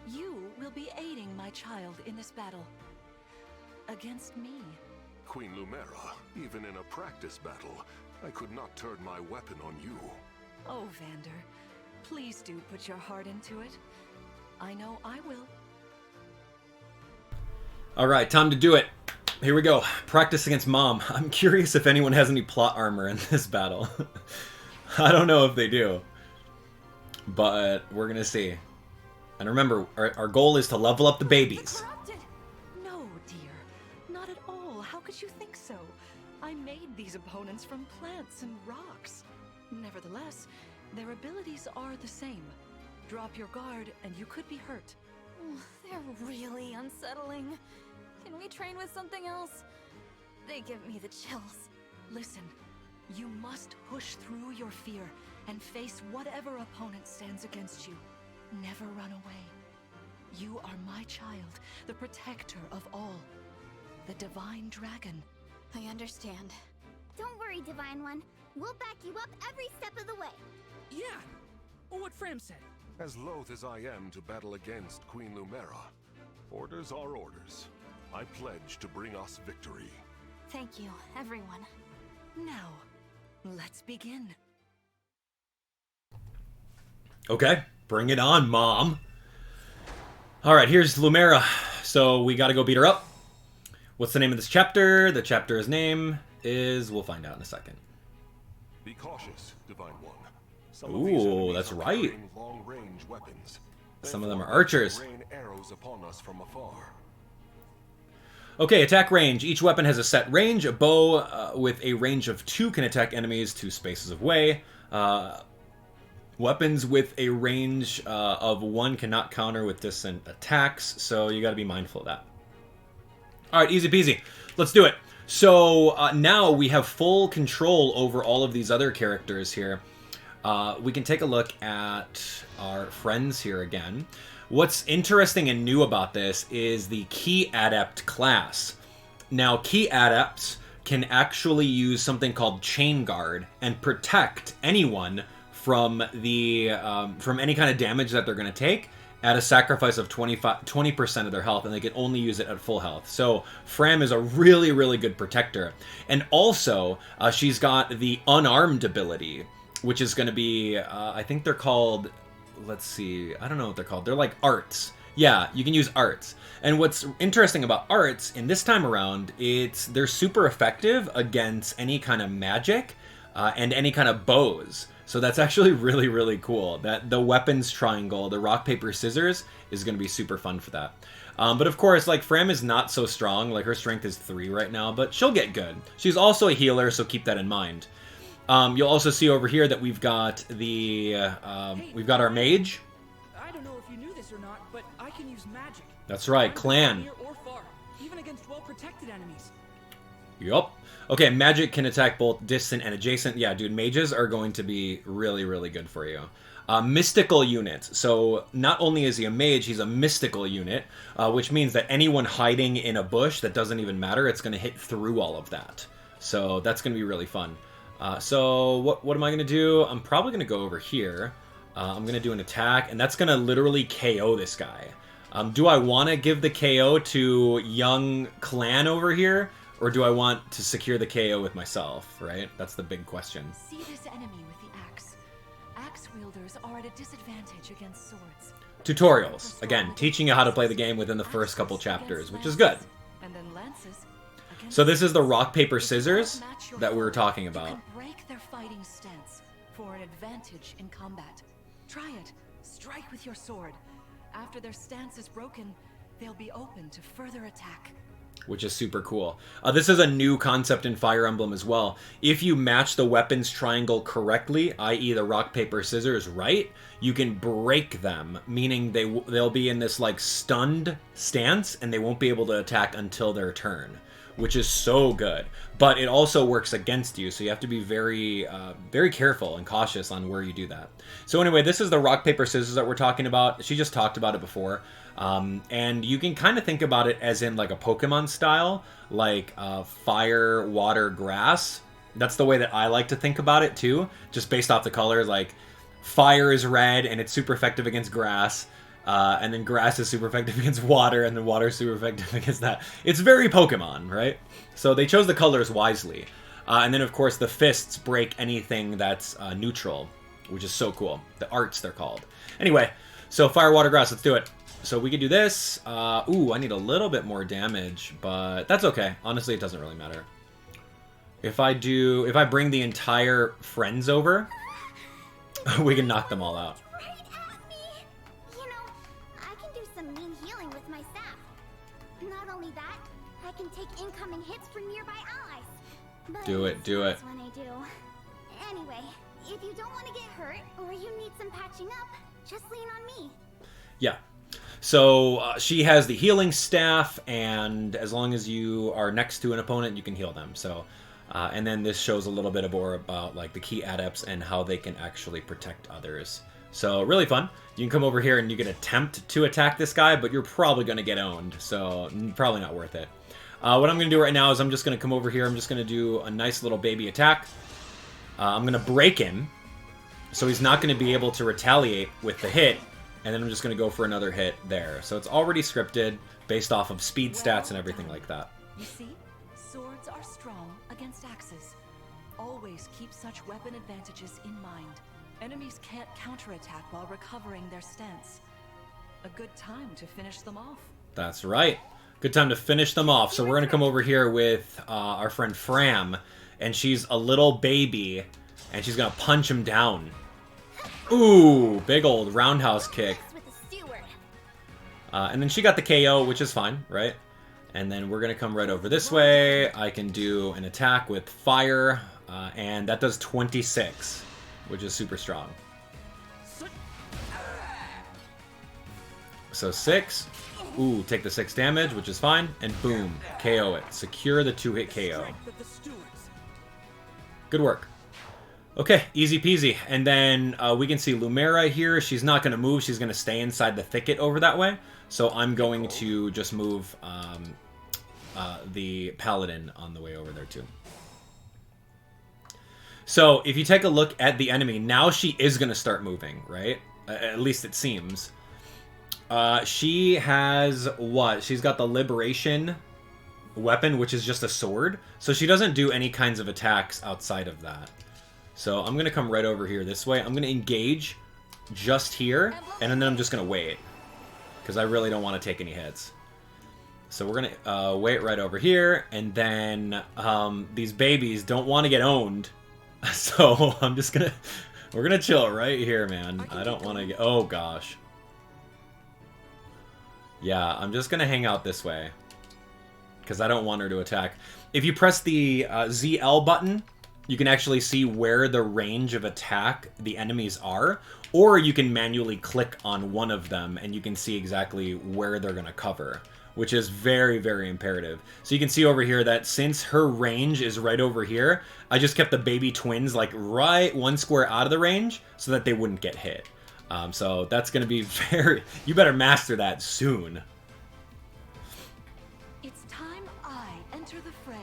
you will be aiding my child in this battle. Against me. Queen Lumera, even in a practice battle, I could not turn my weapon on you. Oh, Vander, please do put your heart into it. I know I will. Alright, time to do it. Here we go. Practice against Mom. I'm curious if anyone has any plot armor in this battle. I don't know if they do. But we're gonna see. And remember, our goal is to level up the babies. No, dear. Not at all. How could you think so? I made these opponents from plants and rocks. Nevertheless, their abilities are the same. Drop your guard and you could be hurt. They're really unsettling. Can we train with something else? They give me the chills. Listen, you must push through your fear and face whatever opponent stands against you. Never run away. You are my child, the protector of all. The Divine Dragon. I understand. Don't worry, Divine One. We'll back you up every step of the way. Yeah, or what Framme said. As loath as I am to battle against Queen Lumera, orders are orders. I pledge to bring us victory. Thank you, everyone. Now, let's begin. Okay, bring it on, Mom. Alright, here's Lumera. So we gotta go beat her up. What's the name of this chapter? The chapter's name is... We'll find out in a second. Be cautious, Divine One. Ooh, that's right. Long-range weapons. Some of them are archers. Rain arrows upon us from afar. Okay, attack range. Each weapon has a set range. A bow with a range of 2 can attack enemies 2 spaces away. Weapons with a range of 1 cannot counter with distant attacks, so you gotta be mindful of that. Alright, easy peasy. Let's do it. So now we have full control over all of these other characters here. We can take a look at our friends here again. What's interesting and new about this is the Key Adept class. Now, Key Adepts can actually use something called Chain Guard and protect anyone from the from any kind of damage that they're going to take at a sacrifice of 20% of their health, and they can only use it at full health. So Framme is a really, really good protector. And also, she's got the Unarmed ability, which is going to be, I think they're called, let's see, I don't know what they're called. They're like arts. Yeah, you can use arts. And what's interesting about arts in this time around, they're super effective against any kind of magic and any kind of bows. So that's actually really, really cool. That the weapons triangle, the rock, paper, scissors, is going to be super fun for that. But of course, like, Framme is not so strong. Like, her strength is 3 right now, but she'll get good. She's also a healer, so keep that in mind. You'll also see over here that we've got our mage. I don't know if you knew this or not, but I can use magic. That's right, Clanne. Near or far, even against well-protected enemies. Yup. Okay, magic can attack both distant and adjacent. Yeah, dude, mages are going to be really, really good for you. Mystical units. So not only is he a mage, he's a mystical unit, which means that anyone hiding in a bush, that doesn't even matter. It's going to hit through all of that. So that's going to be really fun. So what am I going to do? I'm probably going to go over here. I'm going to do an attack, and that's going to literally KO this guy. Do I want to give the KO to young Clanne over here? Or do I want to secure the KO with myself, right? That's the big question. See this enemy with the axe. Axe wielders are at a disadvantage against swords. Tutorials. Again, teaching you how to play the game within the first couple chapters, which is good. And then lances. So this is the rock, paper, scissors that we were talking about. You can break their fighting stance for an advantage in combat. Try it. Strike with your sword. After their stance is broken, they'll be open to further attack. Which is super cool. This is a new concept in Fire Emblem as well. If you match the weapons triangle correctly, i.e. the rock, paper, scissors right, you can break them, meaning they'll be in this like stunned stance and they won't be able to attack until their turn, which is so good. But it also works against you, so you have to be very, very careful and cautious on where you do that. So anyway, this is the rock, paper, scissors that we're talking about. She just talked about it before. And you can kind of think about it as in like a Pokemon style, like fire, water, grass. That's the way that I like to think about it too, just based off the color. Like fire is red and it's super effective against grass, and then grass is super effective against water, and then water is super effective against that. It's very Pokemon, right? So they chose the colors wisely. And then of course the fists break anything that's neutral, which is so cool. The arts, they're called. Anyway, so fire, water, grass, let's do it. So we can do this. Ooh, I need a little bit more damage, but that's okay. Honestly, it doesn't really matter. If I bring the entire friends over, we can knock them all out. Right at me. You know, I can do some mean healing with my staff. Not only that, I can take incoming hits from nearby allies. But Do it, do it. when I do. Anyway, if you don't want to get hurt or you need some patching up, just lean on me. Yeah. So she has the healing staff, and as long as you are next to an opponent, you can heal them. So, and then this shows a little bit more about like the key adepts and how they can actually protect others. So really fun. You can come over here and you can attempt to attack this guy, but you're probably going to get owned. So probably not worth it. What I'm going to do right now is I'm just going to come over here. I'm just going to do a nice little baby attack. I'm going to break him, so he's not going to be able to retaliate with the hit. And then I'm just going to go for another hit there. So it's already scripted based off of speed stats and everything like that. You see, swords are strong against axes. Always keep such weapon advantages in mind. Enemies can't counterattack while recovering their stance. A good time to finish them off. That's right. Good time to finish them off. So we're going to come over here with our friend Framme. And she's a little baby. And she's going to punch him down. Ooh, big old roundhouse kick. And then she got the KO, which is fine, right? And then we're going to come right over this way. I can do an attack with fire, and that does 26, which is super strong. So 6. Ooh, take the 6 damage, which is fine. And boom, KO it. Secure the 2-hit KO. Good work. Okay, easy peasy. And then we can see Lumera here. She's not going to move. She's going to stay inside the thicket over that way. So I'm going to just move the Paladin on the way over there too. So if you take a look at the enemy, now she is going to start moving, right? At least it seems. She has what? She's got the Liberation weapon, which is just a sword. So she doesn't do any kinds of attacks outside of that. So I'm going to come right over here this way. I'm going to engage just here, and then I'm just going to wait, because I really don't want to take any hits. So we're going to wait right over here, and then these babies don't want to get owned, so I'm just going to We're gonna chill right here, man. I don't want to get... Oh, gosh. Yeah, I'm just gonna hang out this way. Because I don't want her to attack. If you press the ZL button, you can actually see where the range of attack the enemies are. Or you can manually click on one of them and you can see exactly where they're gonna cover. Which is very, very imperative. So you can see over here that since her range is right over here, I just kept the baby twins like right one square out of the range so that they wouldn't get hit. So that's going to be very... You better master that soon. It's time I enter the fray.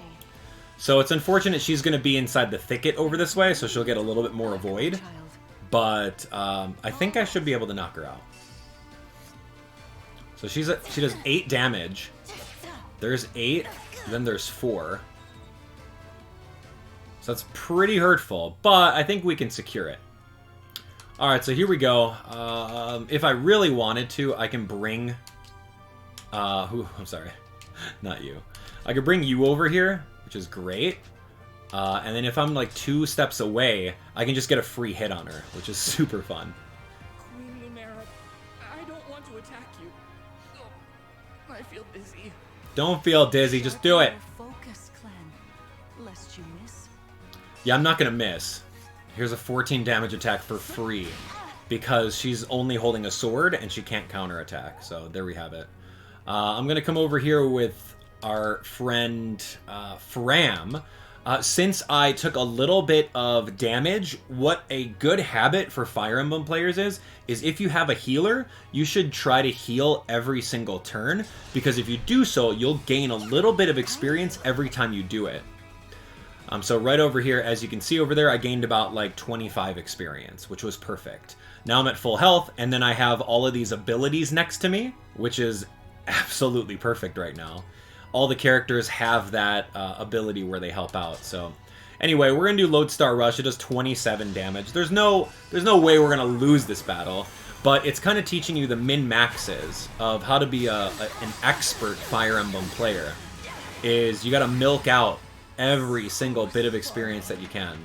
So it's unfortunate she's going to be inside the thicket over this way, so she'll get a little bit more avoid. But I think I should be able to knock her out. So she does 8 damage. There's 8, then there's 4. So that's pretty hurtful, but I think we can secure it. Alright, so here we go. If I really wanted to, I can bring... I'm sorry. Not you. I could bring you over here, which is great. And then if I'm like 2 steps away, I can just get a free hit on her, which is super fun. Queen Lumera, I don't want to attack you. I feel dizzy. Don't feel dizzy, just do it. Focus, Clanne, lest you miss. Yeah, I'm not gonna miss. Here's a 14 damage attack for free because she's only holding a sword and she can't counterattack. So there we have it. I'm gonna come over here with our friend Framme. Since I took a little bit of damage, what a good habit for Fire Emblem players is if you have a healer, you should try to heal every single turn, because if you do so, you'll gain a little bit of experience every time you do it. So right over here, as you can see over there, I gained about like 25 experience, which was perfect. Now I'm at full health, and then I have all of these abilities next to me, which is absolutely perfect right now. All the characters have that ability where they help out. So anyway, we're gonna do Lodestar Rush. It does 27 damage. There's no way we're gonna lose this battle, but it's kind of teaching you the min-maxes of how to be an expert Fire Emblem player. Is you gotta milk out every single bit of experience that you can.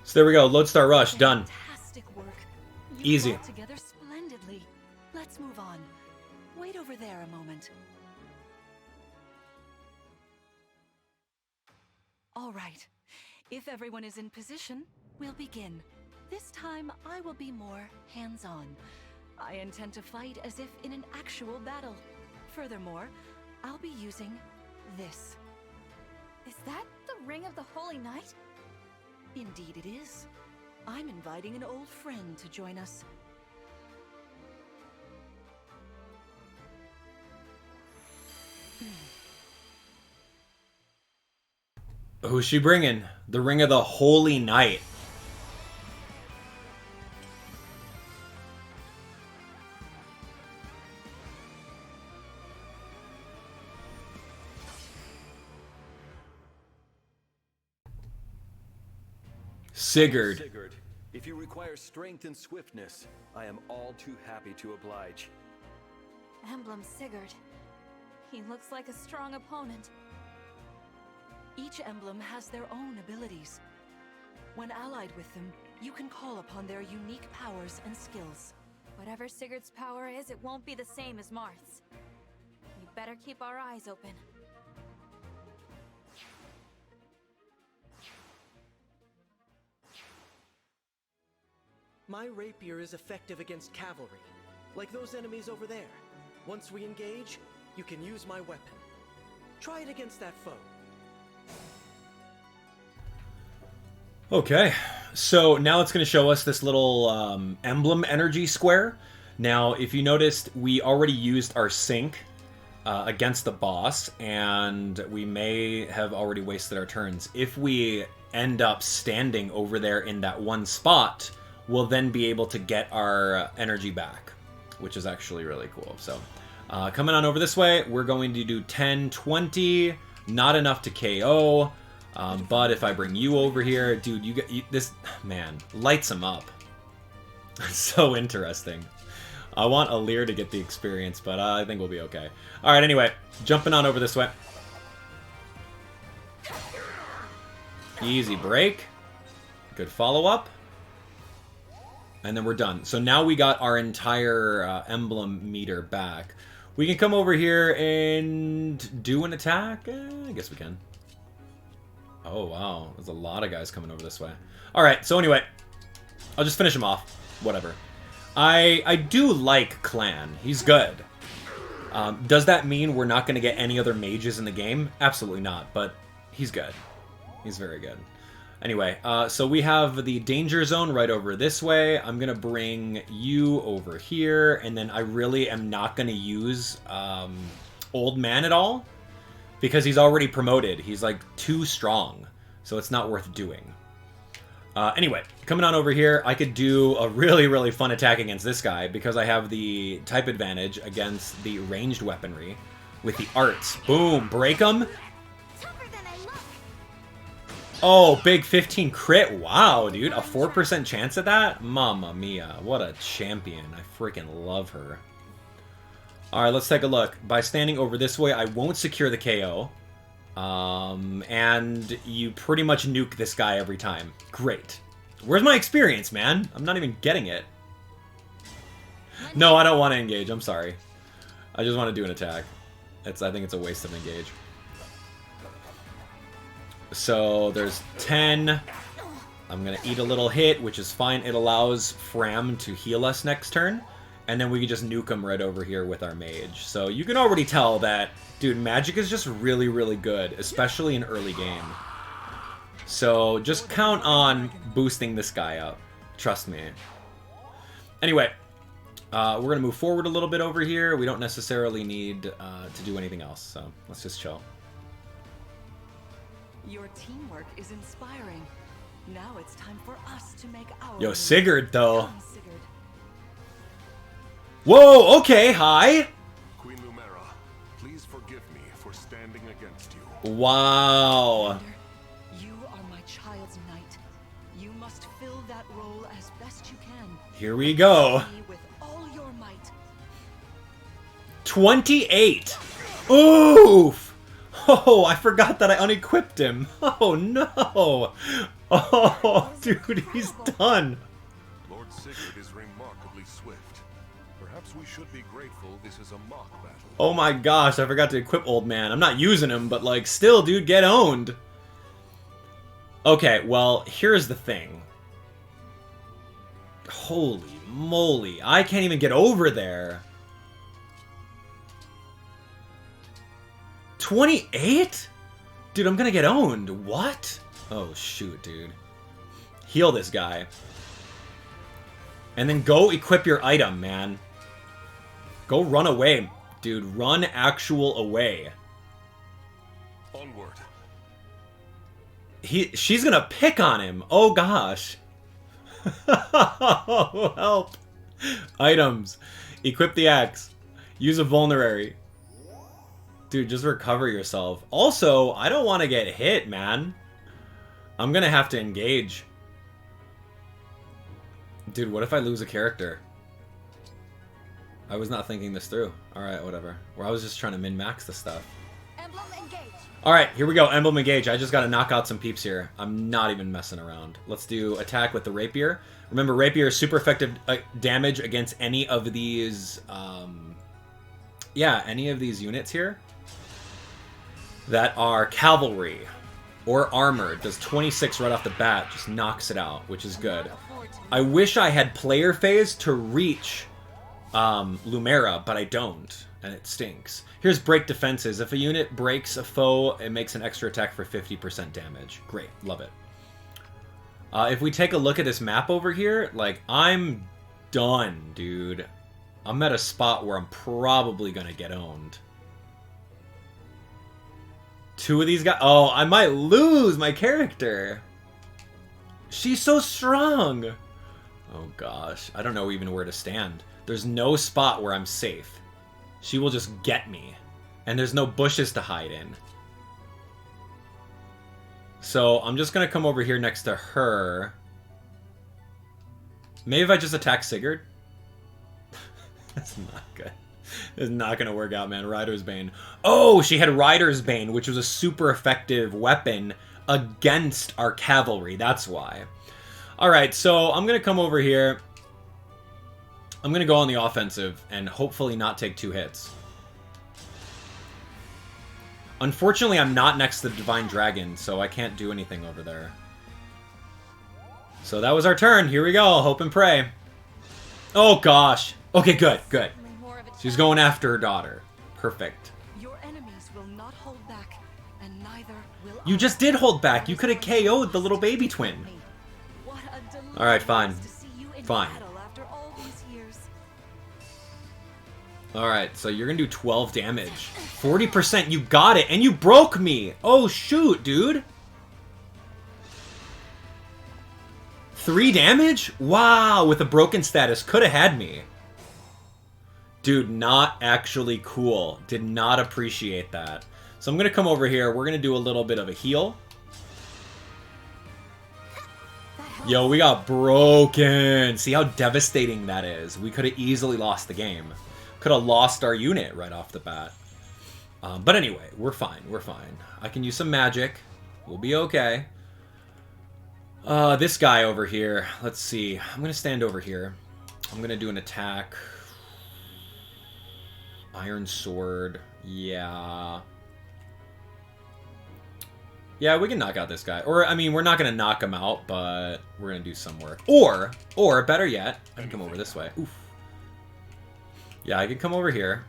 So there we go, Lodestar Rush, done. Fantastic work. You Easy. fought together splendidly. Let's move on. Wait over there a moment. All right. If everyone is in position, we'll begin. This time, I will be more hands-on. I intend to fight as if in an actual battle. Furthermore, I'll be using this. Is that the Ring of the Holy Knight? Indeed it is. I'm inviting an old friend to join us. Who's she bringing? The Ring of the Holy Knight. Sigurd. Sigurd, if you require strength and swiftness, I am all too happy to oblige. Emblem Sigurd. He looks like a strong opponent. Each emblem has their own abilities. When allied with them, you can call upon their unique powers and skills. Whatever Sigurd's power is, it won't be the same as Marth's. We better keep our eyes open. My rapier is effective against cavalry, like those enemies over there. Once we engage, you can use my weapon. Try it against that foe. Okay, so now it's going to show us this little emblem energy square. Now, if you noticed, we already used our sync against the boss, and we may have already wasted our turns. If we end up standing over there in that one spot, we'll then be able to get our energy back, which is actually really cool. So, coming on over this way, we're going to do 10, 20, not enough to KO. But if I bring you over here, dude, you get this, man, lights him up. So interesting. I want Alear to get the experience, but I think we'll be okay. All right, anyway, jumping on over this way. Easy break. Good follow-up. And then we're done. So now we got our entire emblem meter back. We can come over here and do an attack? I guess we can. Oh, wow. There's a lot of guys coming over this way. Alright, so anyway. I'll just finish him off. Whatever. I do like Clanne. He's good. Does that mean we're not going to get any other mages in the game? Absolutely not, but he's good. He's very good. Anyway, so we have the danger zone right over this way. I'm going to bring you over here, and then I really am not going to use Old Man at all, because he's already promoted. He's like too strong, so it's not worth doing. Anyway, coming on over here, I could do a really, really fun attack against this guy because I have the type advantage against the ranged weaponry with the arts. Boom, break him. Oh, big 15 crit. Wow, dude, a 4% chance at that? Mamma mia, what a champion. I freaking love her. All right, let's take a look. By standing over this way, I won't secure the KO. And you pretty much nuke this guy every time. Great. Where's my experience, man? I'm not even getting it. No, I don't want to engage. I'm sorry. I just want to do an attack. I think it's a waste of engage. So there's 10. I'm going to eat a little hit, which is fine. It allows Framme to heal us next turn. And then we can just nuke him right over here with our mage. So you can already tell that, dude, magic is just really, really good, especially in early game. So just count on boosting this guy up. Trust me. Anyway, we're going to move forward a little bit over here. We don't necessarily need to do anything else, so let's just chill. Your teamwork is inspiring. Now it's time for us to make our Yo, move. Sigurd, though. Come, Sigurd. Whoa, okay, hi. Queen Lumera, please forgive me for standing against you. Wow. Vander, you are my child's knight. You must fill that role as best you can. Here we go. Me with all your might. 28. Oof. Oh, I forgot that I unequipped him. Oh, no. Oh, dude, he's done. Lord Sigurd is remarkably swift. Perhaps we should be grateful this is a mock battle. Oh my gosh, I forgot to equip Old Man. I'm not using him, but like, still, dude, get owned. Okay, well, here's the thing. Holy moly, I can't even get over there. 28? Dude, I'm gonna get owned. What? Oh, shoot, dude. Heal this guy. And then go equip your item, man. Go run away. Dude, run actual away. Onward. She's gonna pick on him. Oh, gosh. Oh, help. Items. Equip the axe. Use a vulnerary. Dude, just recover yourself. Also, I don't want to get hit, man. I'm gonna have to engage. Dude, what if I lose a character? I was not thinking this through. Alright, whatever. Or I was just trying to min-max the stuff. Emblem engage. Alright, here we go. Emblem engage. I just gotta knock out some peeps here. I'm not even messing around. Let's do attack with the rapier. Remember, rapier is super effective damage against any of these... yeah, any of these units here that are cavalry or armor. It does 26 right off the bat. Just knocks it out, which is good. I wish I had player phase to reach Lumera, but I don't, and it stinks. Here's break defenses. If a unit breaks a foe, it makes an extra attack for 50% damage. Great, love it. If we take a look at this map over here, like, I'm done, dude. I'm at a spot where I'm probably gonna get owned. Two of these guys. Oh, I might lose my character. She's so strong. Oh gosh, I don't know even where to stand. There's no spot where I'm safe. She will just get me. And there's no bushes to hide in. So I'm just gonna come over here next to her. Maybe if I just attack Sigurd? That's not good. It's not going to work out, man. Rider's Bane. Oh, she had Rider's Bane, which was a super effective weapon against our cavalry. That's why. Alright, so I'm going to come over here. I'm going to go on the offensive and hopefully not take 2 hits. Unfortunately, I'm not next to the Divine Dragon, so I can't do anything over there. So that was our turn. Here we go. Hope and pray. Oh, gosh. Okay, good, good. She's going after her daughter. Perfect. Your enemies will not hold back, and neither will You just did hold back. You could have KO'd the little baby twin. Alright, fine. Fine. Alright, so you're gonna do 12 damage. 40%, you got it, and you broke me! Oh, shoot, dude! 3 damage? Wow, with a broken status. Could have had me. Dude, not actually cool. Did not appreciate that. So I'm gonna come over here. We're gonna do a little bit of a heal. Yo, we got broken. See how devastating that is. We could have easily lost the game. Could have lost our unit right off the bat. But anyway, we're fine. We're fine. I can use some magic. We'll be okay. This guy over here. Let's see. I'm going to stand over here. I'm going to do an attack. Iron Sword. Yeah. Yeah, we can knock out this guy. Or, I mean, we're not going to knock him out, but we're going to do some work. Or, better yet, I can come over this way. Oof. Yeah, I can come over here.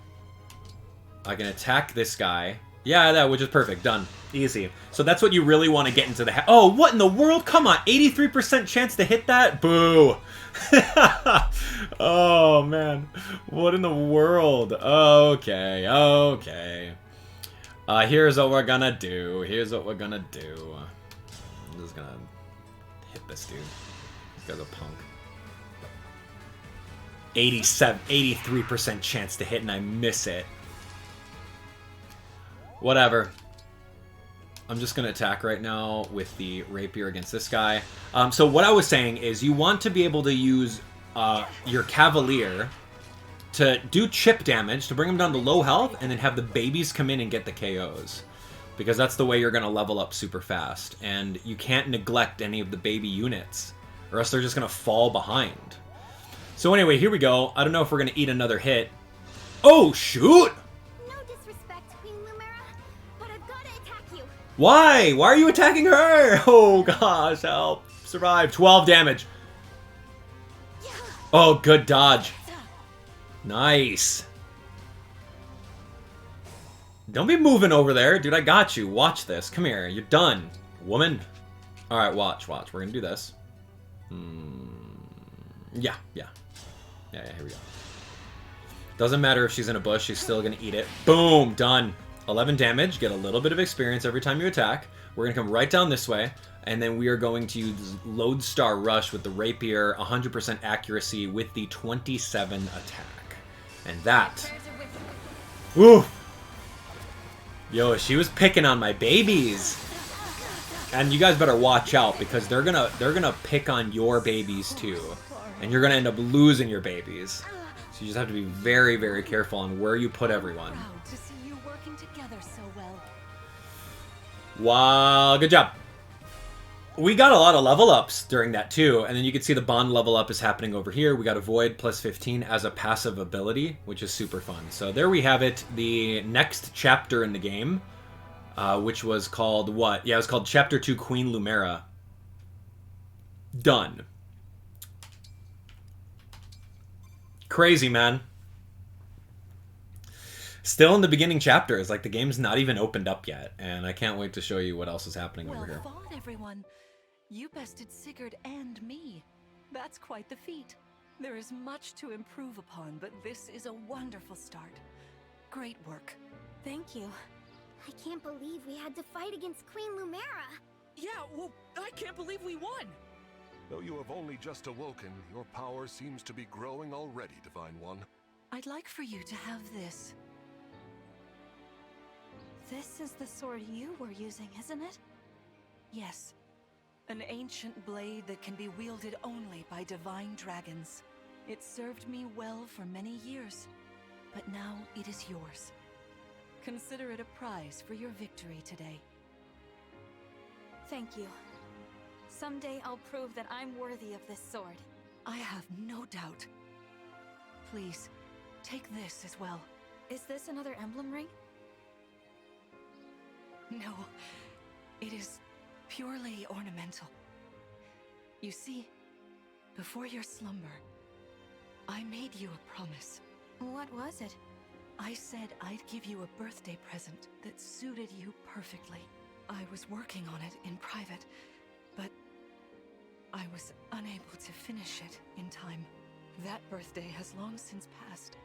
I can attack this guy. Yeah, that, which is perfect. Done. Easy. So that's what you really want to get into the... Oh, what in the world? Come on. 83% chance to hit that? Boo. Oh, man. What in the world? Okay. Okay. Here's what we're gonna do. Here's what we're gonna do. I'm just gonna hit this dude. This guy's a punk. 83% chance to hit and I miss it. Whatever. I'm just going to attack right now with the rapier against this guy. So what I was saying is you want to be able to use your cavalier to do chip damage, to bring them down to low health, and then have the babies come in and get the KOs. Because that's the way you're going to level up super fast. And you can't neglect any of the baby units, or else they're just going to fall behind. So anyway, here we go. I don't know if we're going to eat another hit. Oh, shoot! No disrespect, Queen Lumera, but I've got to attack you. Why? Why are you attacking her? Oh, gosh, help. Survive. 12 damage. Oh, good dodge. Nice. Don't be moving over there. Dude, I got you. Watch this. Come here. You're done, woman. All right, watch. We're going to do this. Yeah. Yeah, here we go. Doesn't matter if she's in a bush, she's still going to eat it. Boom, done. 11 damage, get a little bit of experience every time you attack. We're going to come right down this way, and then we are going to use Lodestar Rush with the rapier, 100% accuracy with the 27 attack. And that... Ooh! Yo, she was picking on my babies. And you guys better watch out, because they're gonna pick on your babies too. And you're gonna end up losing your babies. So you just have to be very, very careful on where you put everyone. Proud to see you working together so well. Wow, good job. We got a lot of level ups during that too, and then you can see the bond level up is happening over here. We got Avoid plus 15 as a passive ability, which is super fun. So there we have it, the next chapter in the game, which was called what? Yeah, it was called Chapter 2 Queen Lumera. Done. Crazy, man. Still in the beginning chapters, like the game's not even opened up yet, and I can't wait to show you what else is happening over here. Well fought, everyone. You bested Sigurd and me. That's quite the feat. There is much to improve upon, but this is a wonderful start. Great work. Thank you. I can't believe we had to fight against Queen Lumera. Yeah, well, I can't believe we won. Though you have only just awoken, your power seems to be growing already, Divine One. I'd like for you to have this. This is the sword you were using, isn't it? Yes. An ancient blade that can be wielded only by divine dragons. It served me well for many years, but now it is yours. Consider it a prize for your victory today. Thank you. Someday I'll prove that I'm worthy of this sword. I have no doubt. Please, take this as well. Is this another emblem ring? No, it is purely ornamental. You see, before your slumber, I made you a promise. What was it? I said I'd give you a birthday present that suited you perfectly. I was working on it in private, but I was unable to finish it in time. That birthday has long since passed,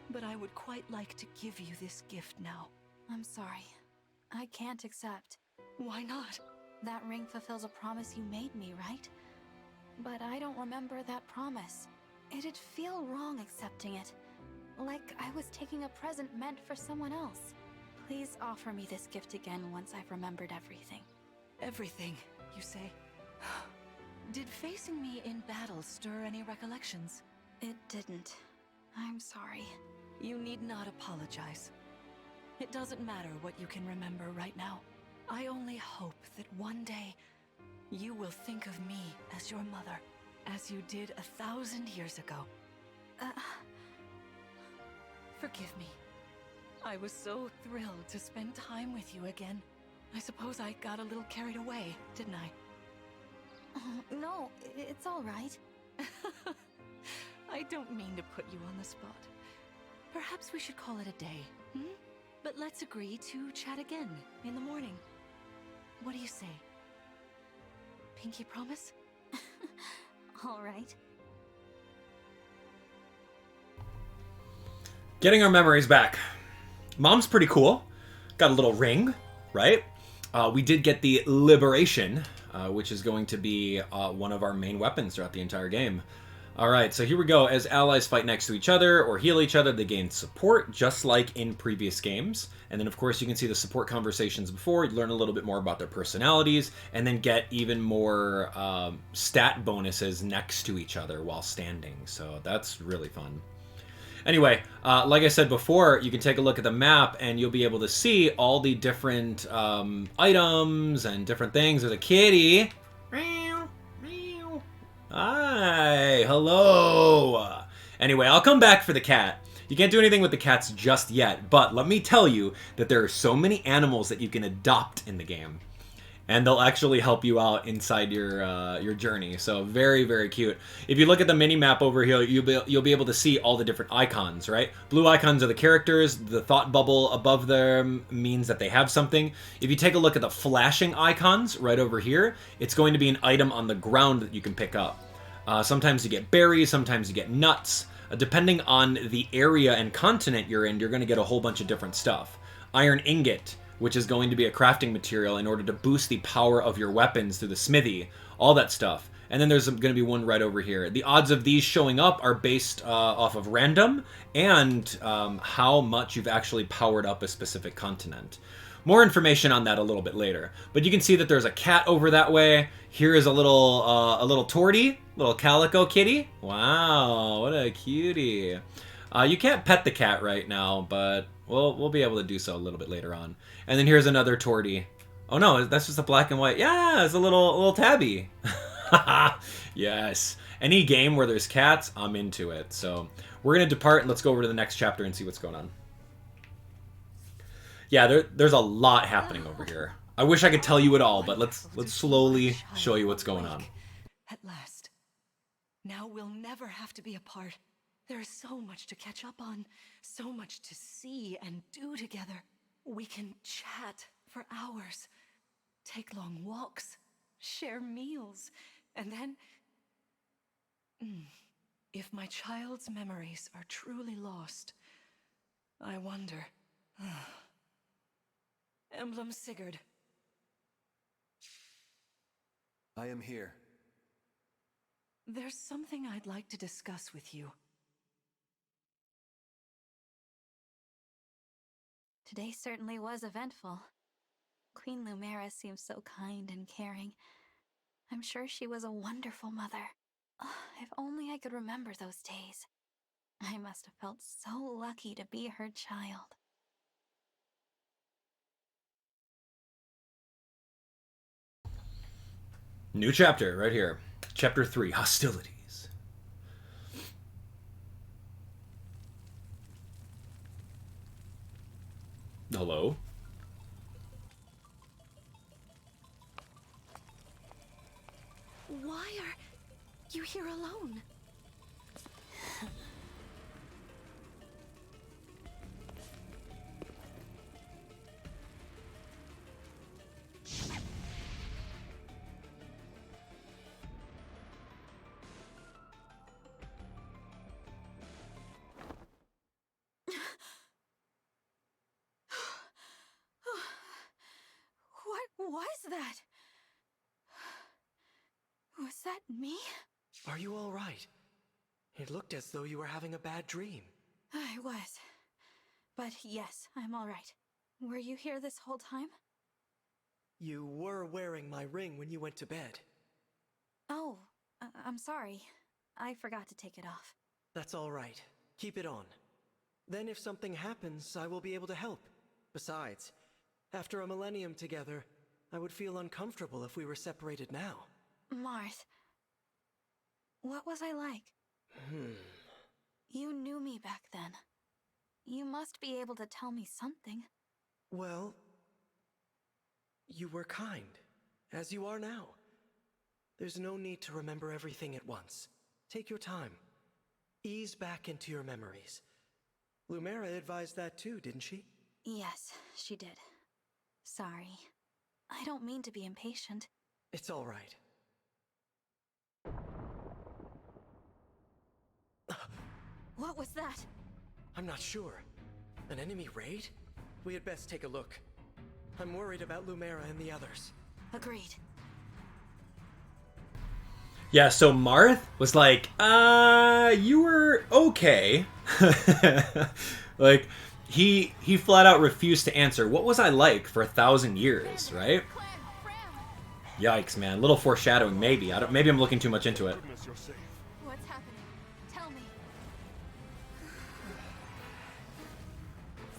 but I would quite like to give you this gift now. I'm sorry. I can't accept. Why not? That ring fulfills a promise you made me, right? But I don't remember that promise. It'd feel wrong accepting it. Like I was taking a present meant for someone else. Please offer me this gift again once I've remembered everything. Everything, you say? Did facing me in battle stir any recollections? It didn't. I'm sorry. You need not apologize. It doesn't matter what you can remember right now. I only hope that one day you will think of me as your mother, as you did 1,000 years ago. Forgive me. I was so thrilled to spend time with you again. I suppose I got a little carried away, didn't I? No, it's all right. I don't mean to put you on the spot. Perhaps we should call it a day, hmm? But let's agree to chat again in the morning. What do you say? Pinky promise? All right. Getting our memories back. Mom's pretty cool. Got a little ring, right? We did get the Liberation, which is going to be one of our main weapons throughout the entire game. Alright, so here we go. As allies fight next to each other or heal each other, they gain support, just like in previous games. And then, of course, you can see the support conversations before. You learn a little bit more about their personalities, and then get even more stat bonuses next to each other while standing. So that's really fun. Anyway, like I said before, you can take a look at the map, and you'll be able to see all the different items and different things. There's a kitty. Hi, hello. Anyway, I'll come back for the cat. You can't do anything with the cats just yet, but let me tell you that there are so many animals that you can adopt in the game. And they'll actually help you out inside your journey. So very, very cute. If you look at the mini map over here, you'll be able to see all the different icons, right? Blue icons are the characters. The thought bubble above them means that they have something. If you take a look at the flashing icons right over here, it's going to be an item on the ground that you can pick up. Sometimes you get berries, sometimes you get nuts. Depending on the area and continent you're in, you're going to get a whole bunch of different stuff. Iron ingot, which is going to be a crafting material in order to boost the power of your weapons through the smithy, all that stuff. And then there's going to be one right over here. The odds of these showing up are based off of random and how much you've actually powered up a specific continent. More information on that a little bit later. But you can see that there's a cat over that way. Here is a little tortie, little calico kitty. Wow, what a cutie. You can't pet the cat right now, but we'll be able to do so a little bit later on. And then here's another tortie. Oh no, that's just a black and white. Yeah, it's a little tabby. Yes. Any game where there's cats, I'm into it. So we're gonna depart and let's go over to the next chapter and see what's going on. Yeah, there's a lot happening over here. I wish I could tell you it all, but let's slowly show you what's going on. At last. Now we'll never have to be apart. There is so much to catch up on, so much to see and do together. We can chat for hours, take long walks, share meals, and then... If my child's memories are truly lost, I wonder... Emblem Sigurd. I am here. There's something I'd like to discuss with you. Today certainly was eventful. Queen Lumera seems so kind and caring. I'm sure she was a wonderful mother. If only I could remember those days. I must have felt so lucky to be her child. New chapter right here. Chapter 3, Hostilities. Hello? Why are you here alone? What was that? Was that me? Are you all right? It looked as though you were having a bad dream. I was. But yes, I'm all right. Were you here this whole time? You were wearing my ring when you went to bed. Oh, I'm sorry. I forgot to take it off. That's all right. Keep it on. Then if something happens, I will be able to help. Besides, after a millennium together, I would feel uncomfortable if we were separated now. Marth, what was I like? You knew me back then. You must be able to tell me something. Well, you were kind, as you are now. There's no need to remember everything at once. Take your time. Ease back into your memories. Lumera advised that too, didn't she? Yes, she did. Sorry. I don't mean to be impatient. It's all right. What was that? I'm not sure. An enemy raid? We had best take a look. I'm worried about Lumera and the others. Agreed. Yeah, so Marth was like, you were okay. Like, he flat out refused to answer. What was I like for 1,000 years, right? Yikes, man. A little foreshadowing, maybe. Maybe I'm looking too much into it. What's happening? Tell me.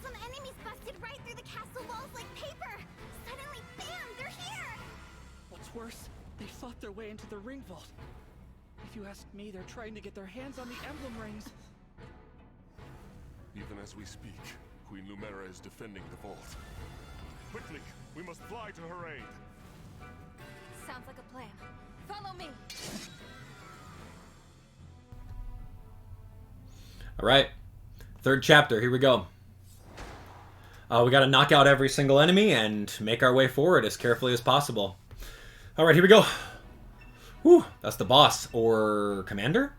Some enemies busted right through the castle walls like paper. Suddenly, bam, they're here. What's worse, they fought their way into the ring vault. If you ask me, they're trying to get their hands on the emblem rings. Even as we speak, Queen Lumera is defending the vault. Quickly, we must fly to her aid. Sounds like a plan. Follow me. All right. Third chapter. Here we go. We got to knock out every single enemy and make our way forward as carefully as possible. All right, here we go. Whew, that's the boss or commander.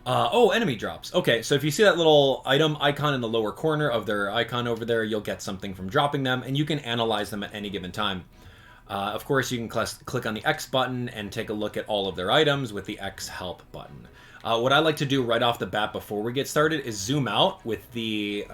Oh, enemy drops. Okay, so if you see that little item icon in the lower corner of their icon over there, you'll get something from dropping them, and you can analyze them at any given time. Of course, you can click on the X button and take a look at all of their items with the X help button. What I like to do right off the bat before we get started is zoom out with the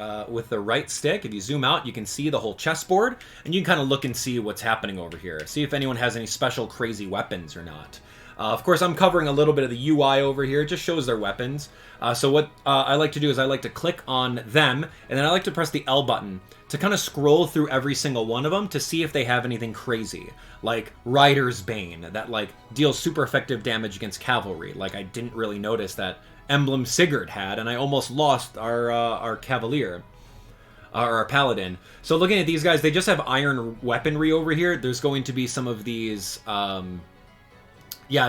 right stick. If you zoom out, you can see the whole chessboard, and you can kind of look and see what's happening over here. See if anyone has any special crazy weapons or not. Of course, I'm covering a little bit of the UI over here. It just shows their weapons. So what I like to do is I like to click on them, and then I like to press the L button to kind of scroll through every single one of them to see if they have anything crazy. Like Rider's Bane, that like deals super effective damage against cavalry. Like I didn't really notice that Emblem Sigurd had, and I almost lost our Cavalier. Or our Paladin. So looking at these guys, they just have iron weaponry over here. There's going to be some of these...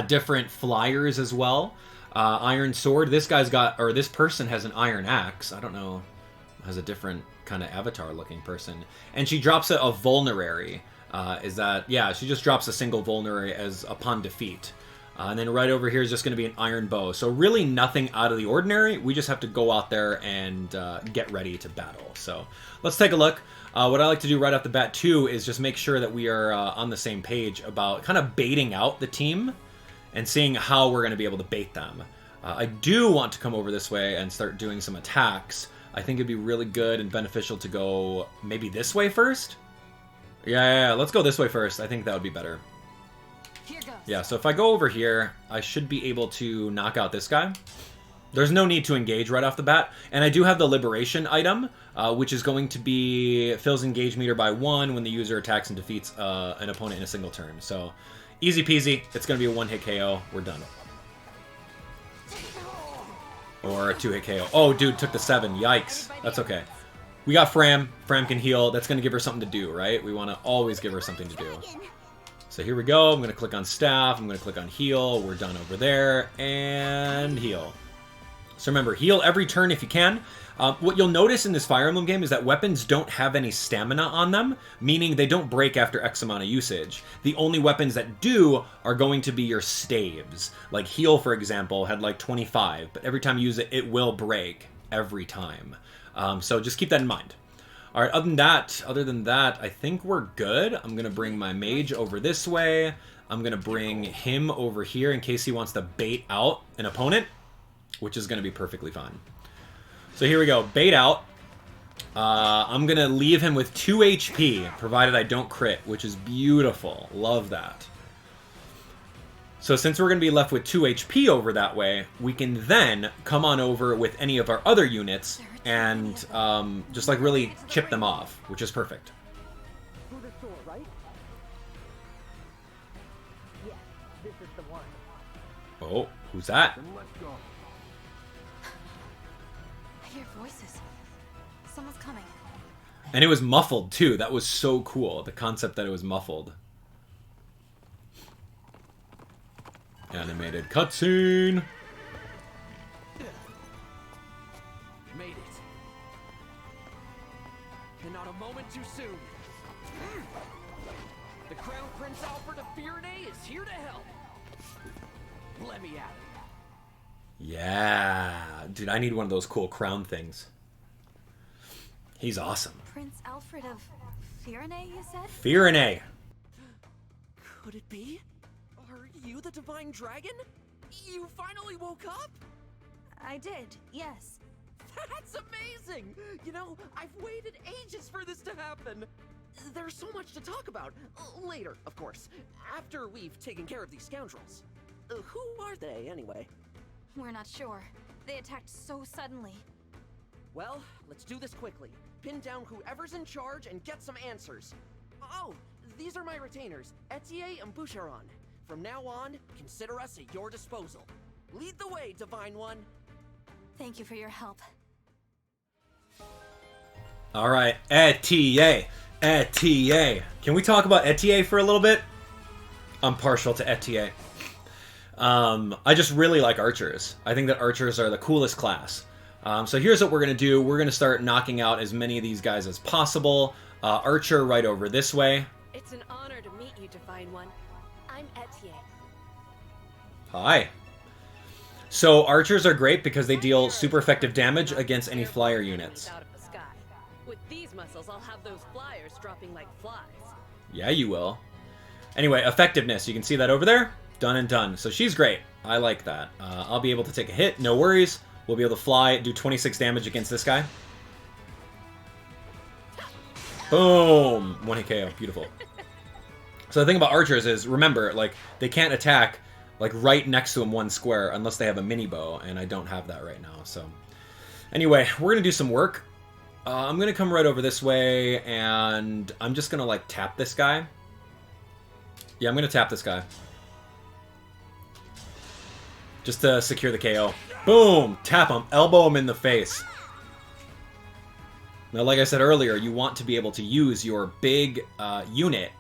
different flyers as well. Iron sword. This guy's got, or this person has an iron axe. I don't know. Has a different kind of avatar looking person. And she drops a vulnerary. She just drops a single vulnerary as upon defeat. And then right over here is just going to be an iron bow. So really nothing out of the ordinary. We just have to go out there and get ready to battle. So let's take a look. What I like to do right off the bat too is just make sure that we are on the same page about kind of baiting out the team and seeing how we're going to be able to bait them. I do want to come over this way and start doing some attacks. I think it'd be really good and beneficial to go maybe this way first. Yeah, let's go this way first. I think that would be better. Here goes. Yeah, so if I go over here, I should be able to knock out this guy. There's no need to engage right off the bat. And I do have the Liberation item, which is going to be fills engage meter by 1 when the user attacks and defeats an opponent in a single turn. So Easy peasy. It's going to be a one-hit KO. We're done. Or a two-hit KO. Oh, dude, took the 7. Yikes. That's okay. We got Framme. Framme can heal. That's going to give her something to do, right? We want to always give her something to do. So here we go. I'm going to click on staff. I'm going to click on heal. We're done over there. And heal. So remember, heal every turn if you can. What you'll notice in this Fire Emblem game is that weapons don't have any stamina on them, meaning they don't break after X amount of usage. The only weapons that do are going to be your staves. Like heal, for example, had like 25, but every time you use it, it will break every time. So just keep that in mind. All right, other than that, I think we're good. I'm going to bring my mage over this way. I'm going to bring him over here in case he wants to bait out an opponent, which is going to be perfectly fine. So here we go. Bait out. I'm going to leave him with 2 HP, provided I don't crit, which is beautiful. Love that. So since we're going to be left with 2 HP over that way, we can then come on over with any of our other units and just like really chip them off, which is perfect. Oh, who's that? I hear voices. Someone's coming. And it was muffled too. That was so cool. The concept that it was muffled. Animated cutscene. Made it. And not a moment too soon. The Crown Prince Alfred of Firenze is here to help. Let me at it. Yeah. Dude, I need one of those cool crown things. He's awesome. Prince Alfred of Firenze, you said? Firenze. Could it be? Are you the Divine Dragon? You finally woke up? I did, yes. That's amazing! You know, I've waited ages for this to happen. There's so much to talk about. Later, of course. After we've taken care of these scoundrels. Who are they, anyway? We're not sure. They attacked so suddenly. Well, let's do this quickly. Pin down whoever's in charge and get some answers. Oh, these are my retainers, Etier and Boucheron. From now on, consider us at your disposal. Lead the way, Divine One. Thank you for your help. All right, Etier. Etier. Can we talk about Etier for a little bit? I'm partial to Etier. I just really like archers. I think that archers are the coolest class. So here's what we're going to do. We're going to start knocking out as many of these guys as possible. Archer right over this way. It's an honor to meet you, Divine One. I'm Etier. Hi. So archers are great because they deal super effective damage against any flyer units. Out of the sky. With these muscles, I'll have those flyers dropping like flies. Yeah, you will. Anyway, effectiveness. You can see that over there. Done and done. So she's great. I like that. I'll be able to take a hit. No worries. We'll be able to fly, do 26 damage against this guy. Boom! 1-hit KO. Beautiful. So the thing about archers is, remember, like, they can't attack, like, right next to them one square unless they have a mini bow, and I don't have that right now, so. Anyway, we're going to do some work. I'm going to come right over this way, and I'm just going to, like, tap this guy. Yeah, I'm going to tap this guy. Just to secure the KO. Boom! Tap him. Elbow him in the face. Now, like I said earlier, you want to be able to use your big unit,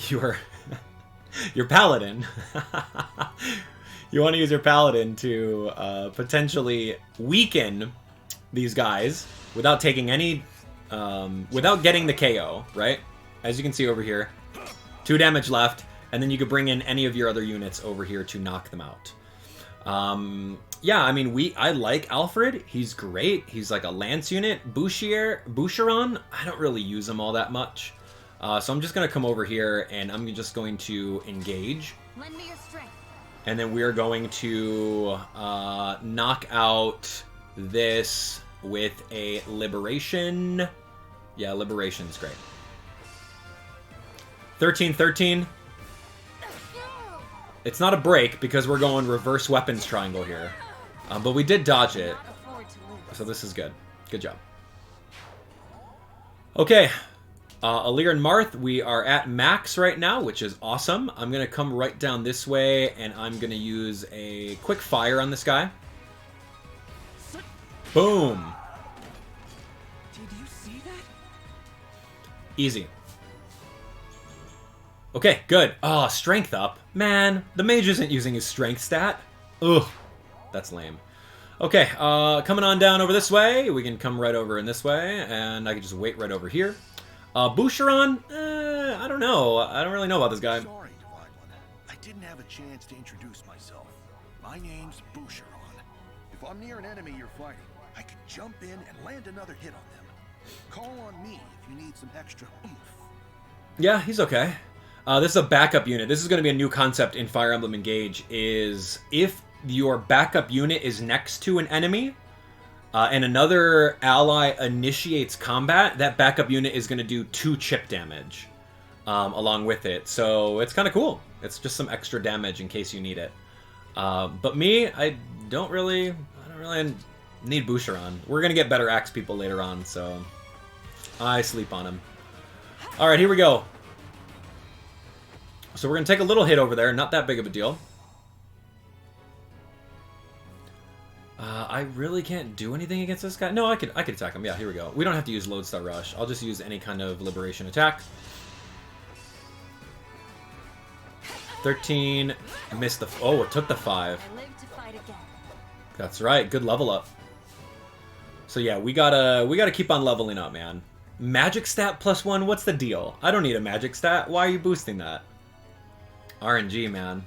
your paladin. You want to use your paladin to potentially weaken these guys without taking any, without getting the KO, right? As you can see over here, 2 damage left, and then you could bring in any of your other units over here to knock them out. Yeah, I mean, I like Alfred. He's great. He's like a lance unit. Boucheron, I don't really use him all that much. So I'm just going to come over here, and I'm just going to engage. Lend me your strength. And then we're going to knock out this with a liberation. Yeah, liberation's great. 13-13. It's not a break because we're going reverse weapons triangle here. But we did dodge it. So this is good. Good job. Okay. Alear and Marth, we are at max right now, which is awesome. I'm going to come right down this way, and I'm going to use a quick fire on this guy. Boom. Did you see that? Easy. Okay, good. Oh, strength up. Man, the mage isn't using his strength stat. Ugh, that's lame. Okay, coming on down over this way. We can come right over in this way, and I can just wait right over here. Boucheron? I don't know. I don't really know about this guy. Sorry, Divine One. I didn't have a chance to introduce myself. My name's Boucheron. If I'm near an enemy you're fighting, I can jump in and land another hit on them. Call on me if you need some extra oomph. Yeah, he's okay. This is a backup unit. This is going to be a new concept in Fire Emblem Engage, is if your backup unit is next to an enemy, and another ally initiates combat, that backup unit is going to do 2 chip damage along with it. So it's kind of cool. It's just some extra damage in case you need it. But me, I don't really need Boucheron. We're going to get better axe people later on, so I sleep on him. All right, here we go. So we're going to take a little hit over there. Not that big of a deal. I really can't do anything against this guy. No, I could attack him. Yeah, here we go. We don't have to use Lodestar Rush. I'll just use any kind of liberation attack. 13. Missed the... Oh, it took the 5. That's right. Good level up. So yeah, we gotta keep on leveling up, man. Magic stat +1? What's the deal? I don't need a magic stat. Why are you boosting that? RNG, man.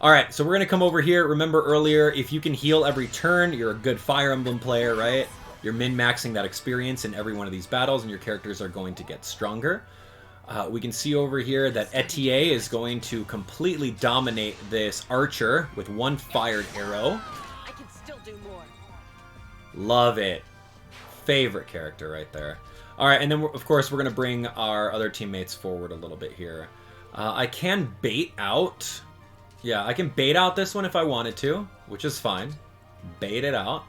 Alright, so we're going to come over here. Remember earlier, if you can heal every turn, you're a good Fire Emblem player, right? You're min-maxing that experience in every one of these battles, and your characters are going to get stronger. We can see over here that Etier is going to completely dominate this archer with 1 fired arrow. I can still do more. Love it. Favorite character right there. Alright, and then, of course, we're going to bring our other teammates forward a little bit here. I can bait out... Yeah, I can bait out this one if I wanted to, which is fine. Bait it out.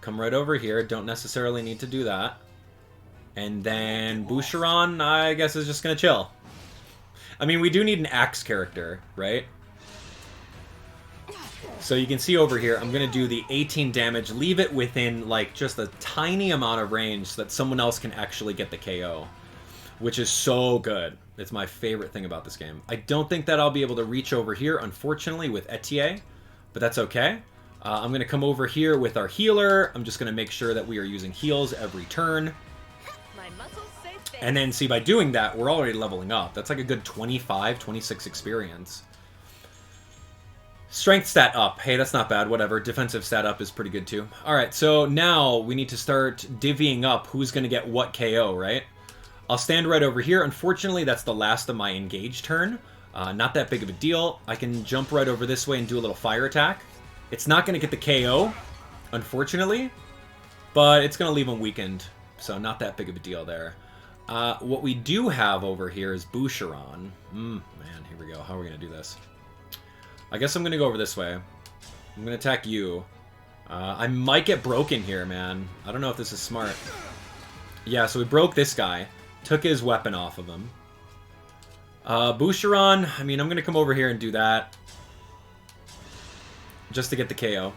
Come right over here. Don't necessarily need to do that. And then Boucheron, I guess, is just going to chill. I mean, we do need an axe character, right? So you can see over here, I'm going to do the 18 damage. Leave it within, like, just a tiny amount of range so that someone else can actually get the KO. Which is so good. It's my favorite thing about this game. I don't think that I'll be able to reach over here, unfortunately, with Etier. But that's okay. I'm going to come over here with our healer. I'm just going to make sure that we are using heals every turn. And then, see, by doing that, we're already leveling up. That's like a good 25, 26 experience. Strength stat up. Hey, that's not bad. Whatever. Defensive stat up is pretty good, too. Alright, so now we need to start divvying up who's going to get what KO, right? I'll stand right over here. Unfortunately, that's the last of my engage turn. Not that big of a deal. I can jump right over this way and do a little fire attack. It's not going to get the KO, unfortunately, but it's going to leave him weakened, so not that big of a deal there. What we do have over here is Boucheron. Man, here we go. How are we going to do this? I guess I'm going to go over this way. I'm going to attack you. I might get broken here, man. I don't know if this is smart. Yeah, so we broke this guy. Took his weapon off of him. Boucheron, I mean, I'm going to come over here and do that. Just to get the KO.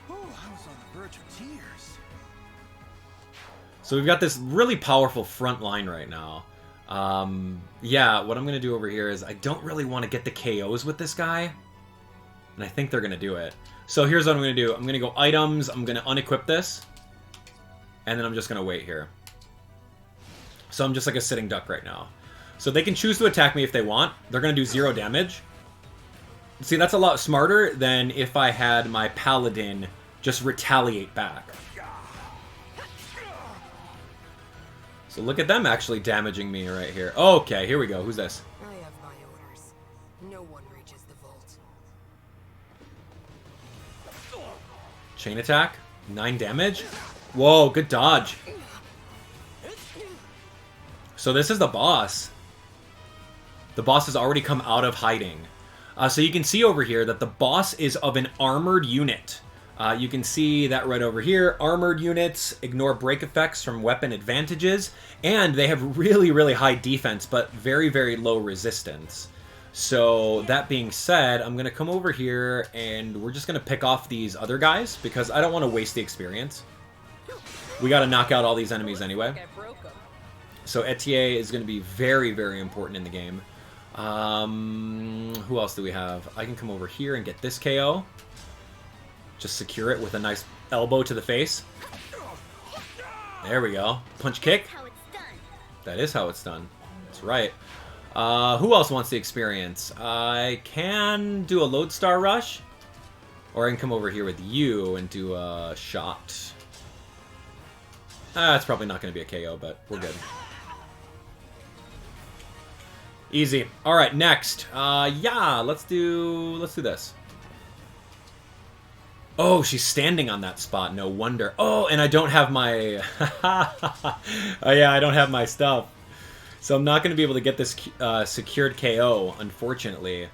Oh, I was on the verge of tears. So we've got this really powerful front line right now. Yeah, what I'm going to do over here is I don't really want to get the KOs with this guy. And I think they're going to do it. So here's what I'm going to do. I'm going to go items. I'm going to unequip this. And then I'm just going to wait here. So I'm just like a sitting duck right now. So they can choose to attack me if they want. They're going to do 0 damage. See, that's a lot smarter than if I had my paladin just retaliate back. So look at them actually damaging me right here. Okay, here we go. Who's this? I have my orders. No one reaches the vault. Chain attack. 9 damage. Whoa, good dodge. So this is the boss. The boss has already come out of hiding. So you can see over here that the boss is of an armored unit. You can see that right over here. Armored units ignore break effects from weapon advantages, and they have really, really high defense, but very, very low resistance. So that being said, I'm going to come over here, and we're just going to pick off these other guys, because I don't want to waste the experience. We got to knock out all these enemies anyway. So Etier is going to be very, very important in the game. Who else do we have? I can come over here and get this KO. Just secure it with a nice elbow to the face. There we go. Punch kick. That is how it's done. That's right. Who else wants the experience? I can do a Lodestar Rush. Or I can come over here with you and do a shot. It's probably not going to be a KO, but we're good. Easy. Alright, next. Yeah, let's do this. Oh, she's standing on that spot. No wonder. Oh, and I don't have my... oh, yeah, I don't have my stuff. So I'm not going to be able to get this secured KO, unfortunately.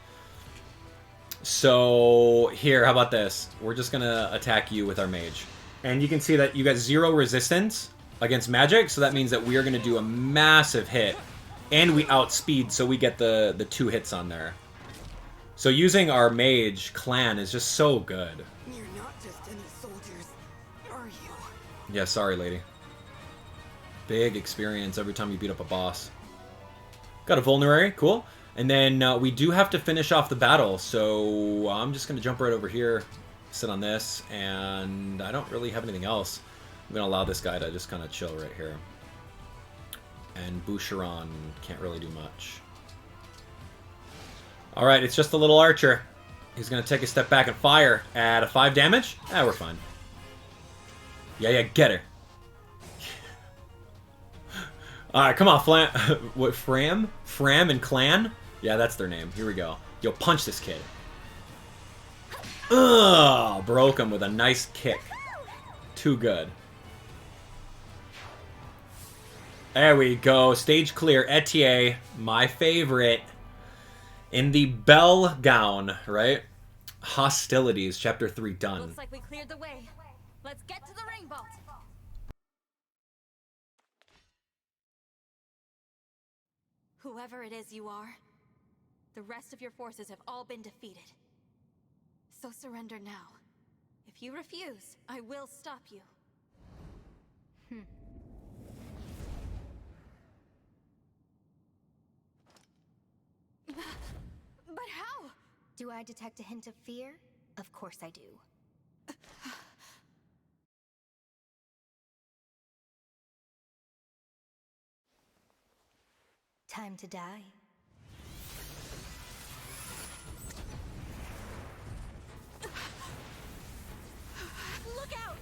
So, here, how about this? We're just going to attack you with our mage. And you can see that you got 0 resistance against magic, so that means that we are going to do a massive hit. And we outspeed, so we get the 2 hits on there. So using our mage, Clanne, is just so good. You're not just any soldiers, are you? Yeah, sorry, lady. Big experience every time you beat up a boss. Got a vulnerary, cool. And then we do have to finish off the battle, so I'm just going to jump right over here, sit on this, and I don't really have anything else. I'm going to allow this guy to just kind of chill right here. And Boucheron can't really do much. Alright, it's just a little archer. He's going to take a step back and fire at a 5 damage. We're fine. Yeah, get her. Alright, come on, what, Framme and Clanne? Yeah, that's their name. Here we go. Yo, punch this kid. Ugh, broke him with a nice kick. Too good. There we go. Stage clear. Etier, my favorite. In the bell gown, right? Hostilities, Chapter 3 done. Looks like we cleared the way. Let's get to the ring vault. Whoever it is you are, the rest of your forces have all been defeated. So surrender now. If you refuse, I will stop you. But how? Do I detect a hint of fear? Of course I do. Time to die. Look out!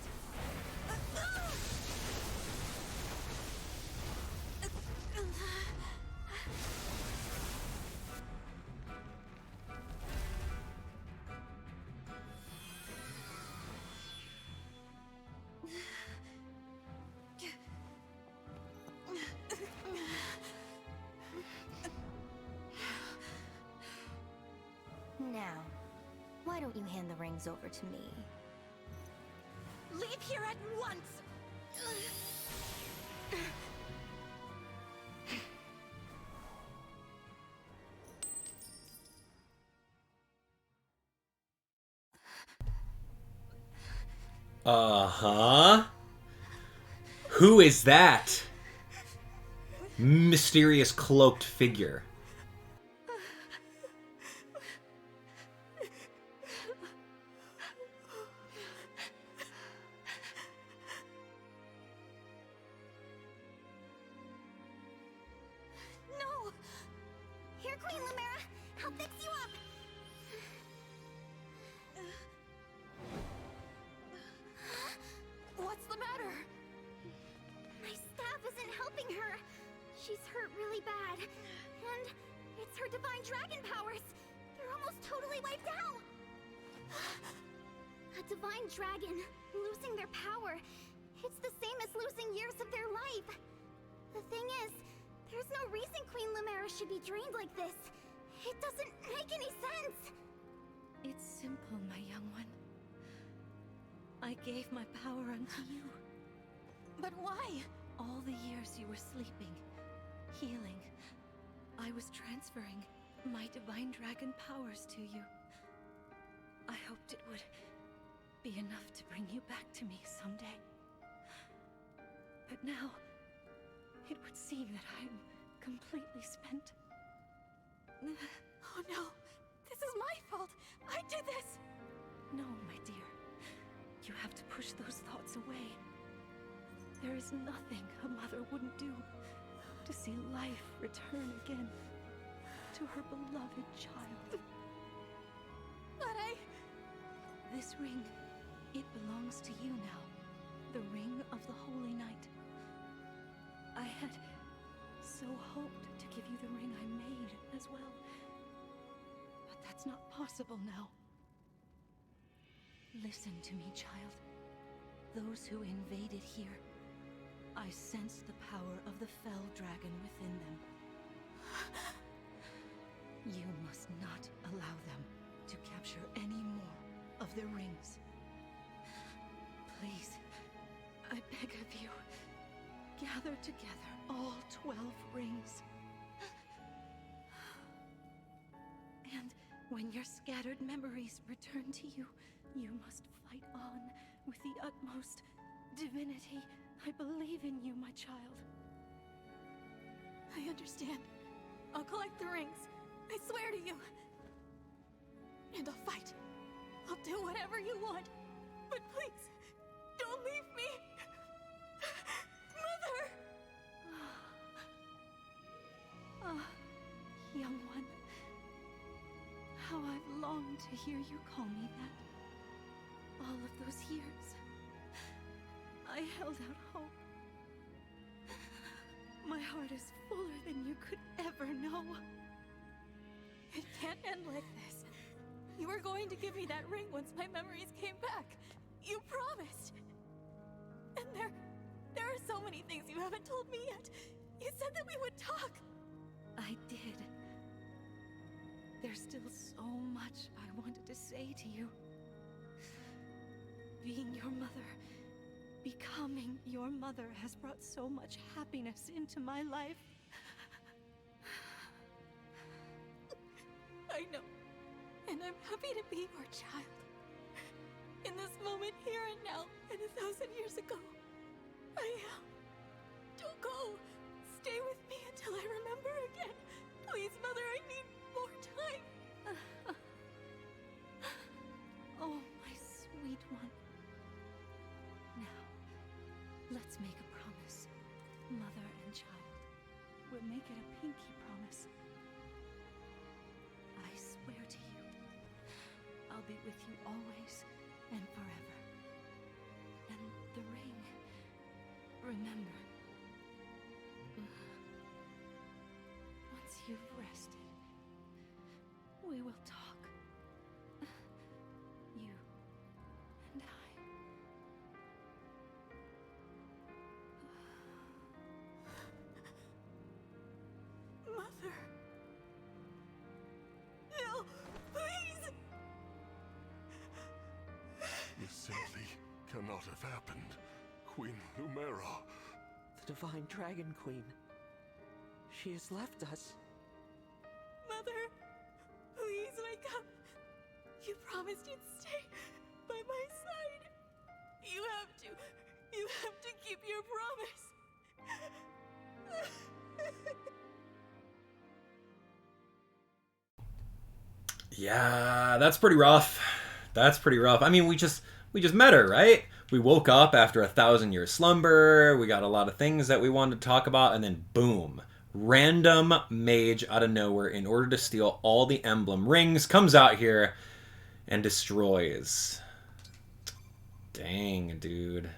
Now, why don't you hand the rings over to me? Leave here at once! Uh-huh. Who is that? Mysterious cloaked figure. No! Here, Queen Lumera! I'll fix you up! What's the matter? My staff isn't helping her. She's hurt really bad. And it's her divine dragon powers. They're almost totally wiped out. A divine dragon, losing their power. It's the same as losing years of their life. The thing is, there's no reason Queen Lumera should be drained like this. It doesn't make any sense. It's simple, my young one. I gave my power unto you. But why? All the years you were sleeping, healing, I was transferring my divine dragon powers to you. I hoped it would be enough to bring you back to me someday. But now, it would seem that I'm completely spent. Oh no, this is my fault. I did this. No, my dear. You have to push those thoughts away. There is nothing a mother wouldn't do to see life return again to her beloved child. But This ring, it belongs to you now. The ring of the Holy Knight. I had so hoped to give you the ring I made as well. But that's not possible now. Listen to me, child. Those who invaded here, I sensed the power of the fell dragon within them. You must not allow them to capture any more of the rings. Please, I beg of you, gather together all 12 rings. And when your scattered memories return to you, you must fight on with the utmost divinity. I believe in you, my child. I understand. I'll collect the rings. I swear to you. And I'll fight. I'll do whatever you want. But please, don't leave me. Mother! Young one. How I've longed to hear you call me that. All of those years, I held out hope. My heart is fuller than you could ever know. It can't end like this. You were going to give me that ring once my memories came back. You promised. And there are so many things you haven't told me yet. You said that we would talk. I did. There's still so much I wanted to say to you. Being your mother, becoming your mother has brought so much happiness into my life. I know. And I'm happy to be your child. In this moment, here and now, and 1,000 years ago, I am. Don't go. Stay with me until I remember again. Please, Mother, I need more time. Oh, my sweet one. Now, let's make a promise, mother and child. We'll make it a pinky promise. I swear to you, I'll be with you always and forever. And the ring, remember, once you've rested, we will talk. You and I. Mother. No, please. This simply cannot have happened. Queen Lumera. The Divine Dragon Queen. She has left us. Mother, please wake up. You promised you'd stay by my side. You have to keep your promise. Yeah, that's pretty rough. That's pretty rough. I mean, we just met her, right? We woke up after 1,000-year slumber. We got a lot of things that we wanted to talk about, and then boom. Random mage out of nowhere, in order to steal all the emblem rings, comes out here and destroys. Dang, dude.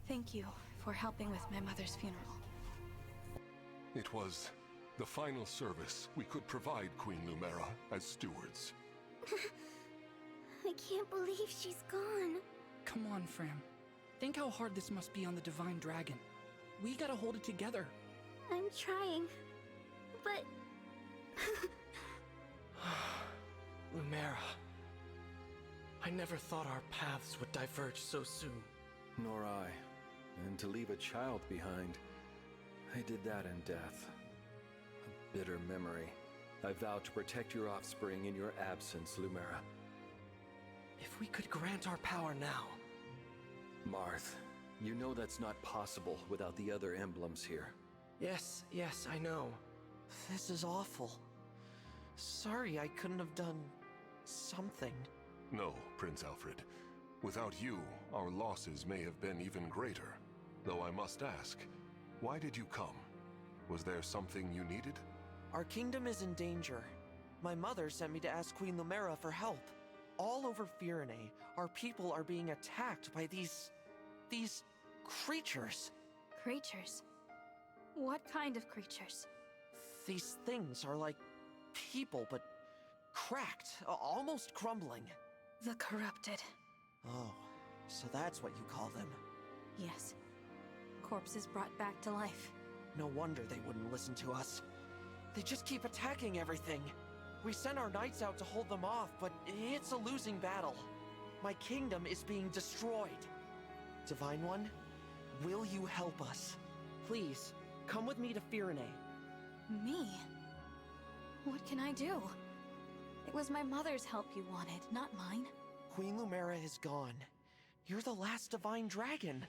Thank you for helping with my mother's funeral. It was the final service we could provide Queen Lumera as stewards. I can't believe she's gone. Come on, Framme. Think how hard this must be on the Divine Dragon. We gotta hold it together. I'm trying, but... I never thought our paths would diverge so soon. Nor I. And to leave a child behind, I did that in death. A bitter memory. I vowed to protect your offspring in your absence, Lumera. If we could grant our power now... Marth, you know that's not possible without the other emblems here. Yes, I know. This is awful. Sorry I couldn't have done... something. No, Prince Alfred. Without you, our losses may have been even greater. Though I must ask, why did you come? Was there something you needed? Our kingdom is in danger. My mother sent me to ask Queen Lumera for help. All over Framme, our people are being attacked by these creatures. Creatures? What kind of creatures? These things are like people, but cracked, almost crumbling. The corrupted. Oh, so that's what you call them. Yes. Corpses brought back to life. No wonder they wouldn't listen to us. They just keep attacking everything. We sent our knights out to hold them off, but it's a losing battle. My kingdom is being destroyed. Divine One, will you help us? Please, come with me to Framme. Me? What can I do? It was my mother's help you wanted, not mine. Queen Lumera is gone. You're the last divine dragon.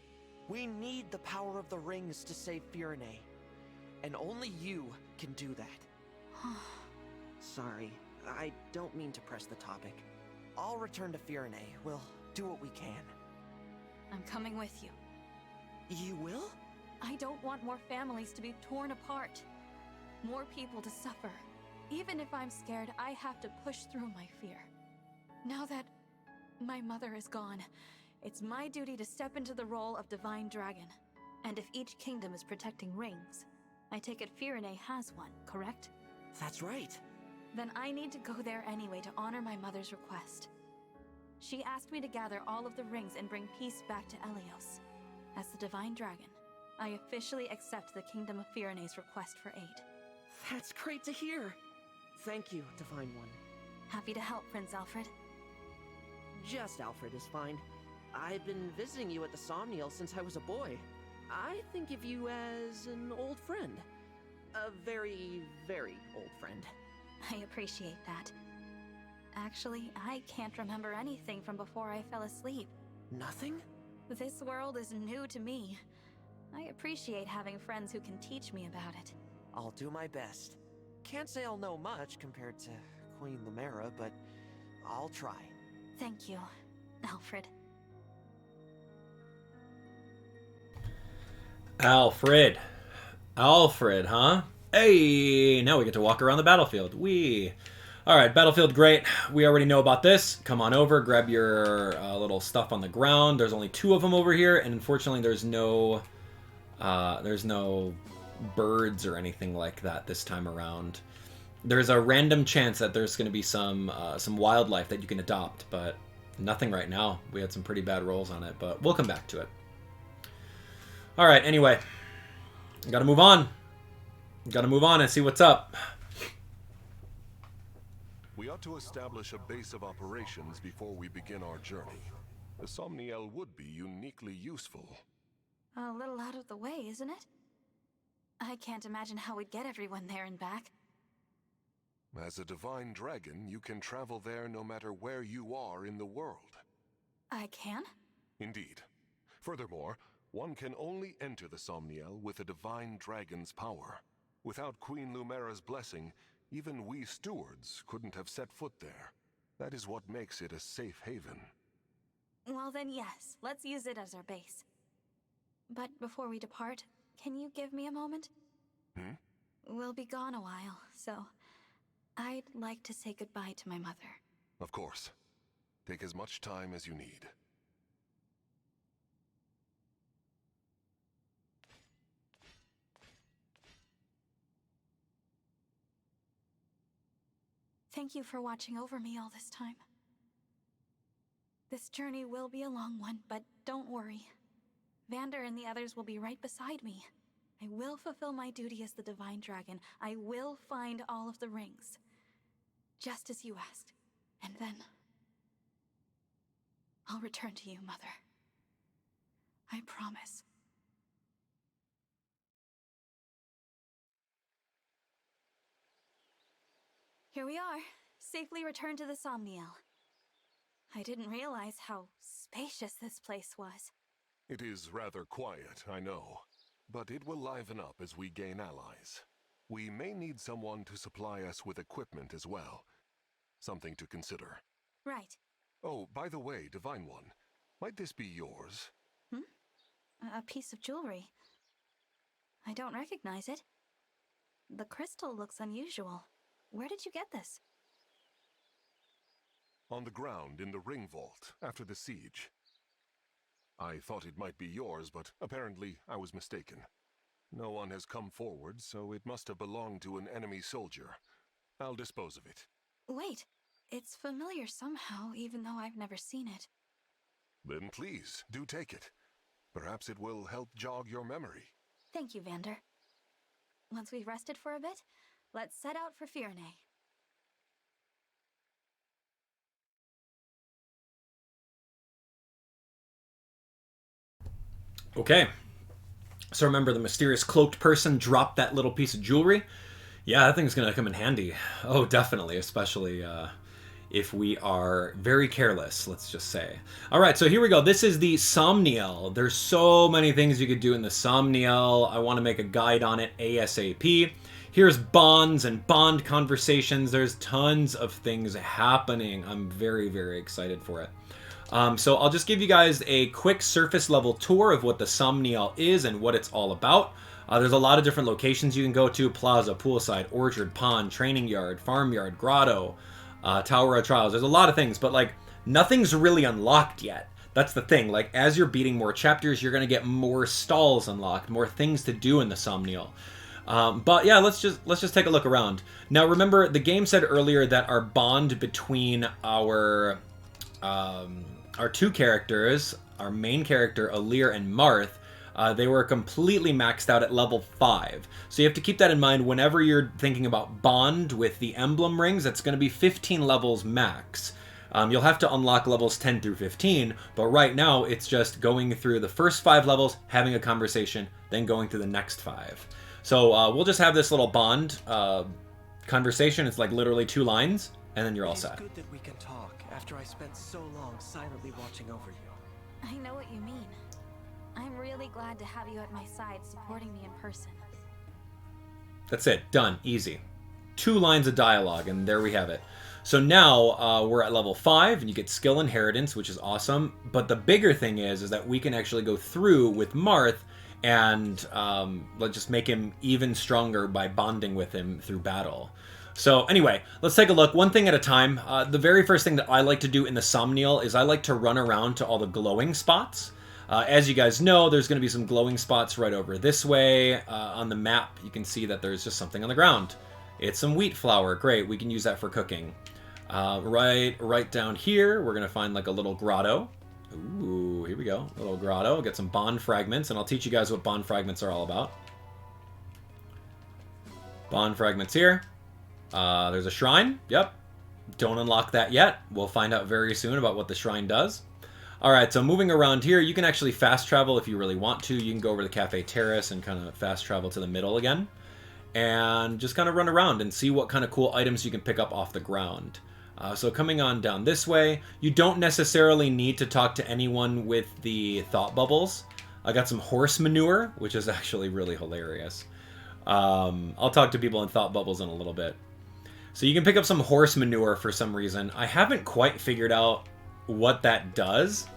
We need the power of the rings to save Framme. And only you can do that. Sorry, I don't mean to press the topic. I'll return to Framme. We'll do what we can. I'm coming with you. You will? I don't want more families to be torn apart. More people to suffer. Even if I'm scared, I have to push through my fear. Now that my mother is gone, it's my duty to step into the role of Divine Dragon. And if each kingdom is protecting rings, I take it Framme has one, correct? That's right. Then I need to go there anyway to honor my mother's request. She asked me to gather all of the rings and bring peace back to Elios. As the Divine Dragon, I officially accept the Kingdom of Firane's request for aid. That's great to hear. Thank you, Divine One. Happy to help, Prince Alfred. Just Alfred is fine. I've been visiting you at the Somniel since I was a boy. I think of you as an old friend. A very, very old friend. I appreciate that. Actually, I can't remember anything from before I fell asleep. Nothing? This world is new to me. I appreciate having friends who can teach me about it. I'll do my best. Can't say I'll know much compared to Queen Lumera, but I'll try. Thank you, Alfred. Alfred, huh? Hey, now we get to walk around the battlefield. Alright, battlefield, great. We already know about this. Come on over, grab your little stuff on the ground. There's only 2 of them over here, and unfortunately there's no birds or anything like that this time around. There's a random chance that there's going to be some wildlife that you can adopt, but nothing right now. We had some pretty bad rolls on it, but we'll come back to it. Alright, anyway. Gotta move on. Gotta move on and see what's up. We ought to establish a base of operations before we begin our journey. The Somniel would be uniquely useful. A little out of the way, isn't it? I can't imagine how we'd get everyone there and back. As a divine dragon, you can travel there no matter where you are in the world. I can? Indeed. Furthermore, one can only enter the Somniel with a divine dragon's power. Without Queen Lumera's blessing, even we stewards couldn't have set foot there. That is what makes it a safe haven. Well then, yes. Let's use it as our base. But before we depart, can you give me a moment? We'll be gone a while, so I'd like to say goodbye to my mother. Of course. Take as much time as you need. Thank you for watching over me all this time. This journey will be a long one, but don't worry. Vander and the others will be right beside me. I will fulfill my duty as the Divine Dragon. I will find all of the rings. Just as you asked. And then... I'll return to you, Mother. I promise. Here we are, safely returned to the Somniel. I didn't realize how spacious this place was. It is rather quiet, I know, but it will liven up as we gain allies. We may need someone to supply us with equipment as well. Something to consider. Right. Oh, by the way, Divine One, might this be yours? A piece of jewelry. I don't recognize it. The crystal looks unusual. Where did you get this? On the ground in the ring vault after the siege. I thought it might be yours, but apparently I was mistaken. No one has come forward, so it must have belonged to an enemy soldier. I'll dispose of it. Wait, it's familiar somehow, even though I've never seen it. Then please, do take it. Perhaps it will help jog your memory. Thank you, Vander. Once we've rested for a bit, let's set out for Framme. Okay. So remember, the mysterious cloaked person dropped that little piece of jewelry. Yeah, that thing's gonna come in handy. Oh, definitely, especially if we are very careless, let's just say. All right, so here we go. This is the Somniel. There's so many things you could do in the Somniel. I want to make a guide on it ASAP. Here's bonds and bond conversations. There's tons of things happening. I'm very, very excited for it. So I'll just give you guys a quick surface level tour of what the Somniel is and what it's all about. There's a lot of different locations you can go to: plaza, poolside, orchard, pond, training yard, farmyard, grotto, Tower of Trials. There's a lot of things, but like nothing's really unlocked yet. That's the thing. Like as you're beating more chapters, you're going to get more stalls unlocked, more things to do in the Somniel. But yeah, let's just take a look around. Now remember, the game said earlier that our bond between our two characters, our main character Alear and Marth, they were completely maxed out at level 5. So you have to keep that in mind whenever you're thinking about bond with the emblem rings. That's going to be 15 levels max. You'll have to unlock levels 10 through 15, but right now it's just going through the first 5 levels, having a conversation, then going through the next 5. So we'll just have this little bond conversation. It's like literally 2 lines, and then you're all set. It's good that we can talk after I spent so long silently watching over you. I know what you mean. I'm really glad to have you at my side, supporting me in person. That's it. Done. Easy. 2 lines of dialogue, and there we have it. So now we're at level 5, and you get skill inheritance, which is awesome. But the bigger thing is that we can actually go through with Marth and let's just make him even stronger by bonding with him through battle. So anyway, let's take a look one thing at a time. The very first thing that I like to do in the Somniel is I like to run around to all the glowing spots. As you guys know, there's going to be some glowing spots right over this way. On the map, you can see that there's just something on the ground. It's some wheat flour. Great, we can use that for cooking. Right down here, we're going to find like a little grotto. Ooh, here we go. A little grotto. Get some bond fragments, and I'll teach you guys what bond fragments are all about. Bond fragments here. There's a shrine. Yep. Don't unlock that yet. We'll find out very soon about what the shrine does. Alright, so moving around here, you can actually fast travel if you really want to. You can go over to the Cafe Terrace and kind of fast travel to the middle again. And just kind of run around and see what kind of cool items you can pick up off the ground. So coming on down this way, you don't necessarily need to talk to anyone with the thought bubbles. I got some horse manure, which is actually really hilarious. I'll talk to people in thought bubbles in a little bit. So you can pick up some horse manure for some reason. I haven't quite figured out what that does.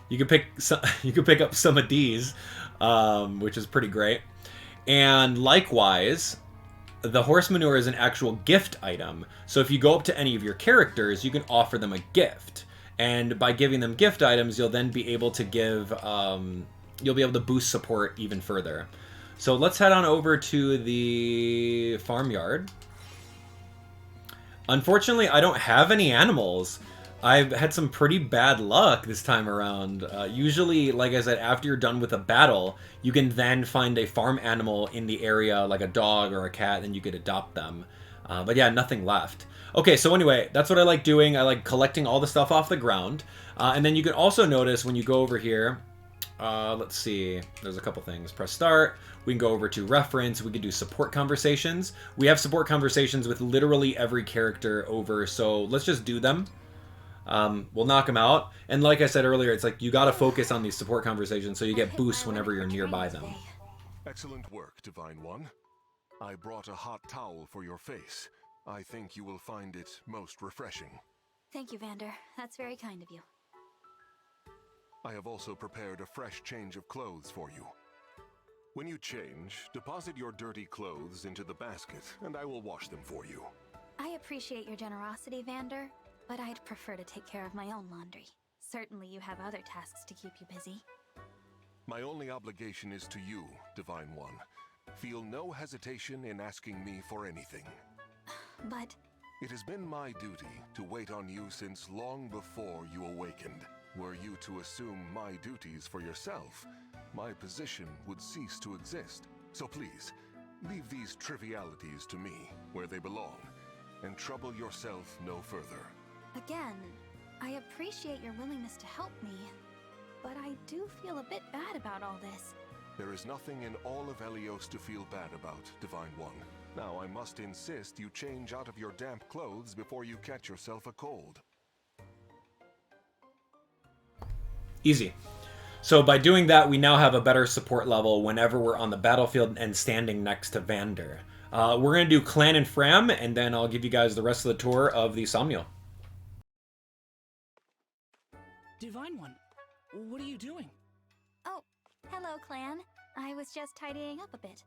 You can pick up some of these, which is pretty great. And likewise, the horse manure is an actual gift item. So if you go up to any of your characters, you can offer them a gift. And by giving them gift items, you'll then be able to give, you'll be able to boost support even further. So let's head on over to the farmyard. Unfortunately, I don't have any animals. I've had some pretty bad luck this time around. Usually, like I said, after you're done with a battle, you can then find a farm animal in the area, like a dog or a cat, and you could adopt them. But yeah, nothing left. Okay, so anyway, that's what I like doing. I like collecting all the stuff off the ground. And then you can also notice when you go over here, let's see, there's a couple things. Press start. We can go over to reference. We can do support conversations. We have support conversations with literally every character over, so let's just do them. We'll knock them out. And like I said earlier, it's like you got to focus on these support conversations so you get boosts whenever you're nearby them. Excellent work, Divine One. I brought a hot towel for your face. I think you will find it most refreshing. Thank you, Vander. That's very kind of you. I have also prepared a fresh change of clothes for you. When you change, deposit your dirty clothes into the basket, and I will wash them for you. I appreciate your generosity, Vander, but I'd prefer to take care of my own laundry. Certainly you have other tasks to keep you busy. My only obligation is to you, Divine One. Feel no hesitation in asking me for anything. But... It has been my duty to wait on you since long before you awakened. Were you to assume my duties for yourself, my position would cease to exist. So please, leave these trivialities to me, where they belong, and trouble yourself no further. Again, I appreciate your willingness to help me, but I do feel a bit bad about all this. There is nothing in all of Helios to feel bad about, Divine One. Now I must insist you change out of your damp clothes before you catch yourself a cold. Easy. So by doing that, we now have a better support level whenever we're on the battlefield and standing next to Vander. We're going to do Clanne and Framme, and then I'll give you guys the rest of the tour of the Somniel. Divine One, what are you doing? Oh, hello, Clanne. I was just tidying up a bit.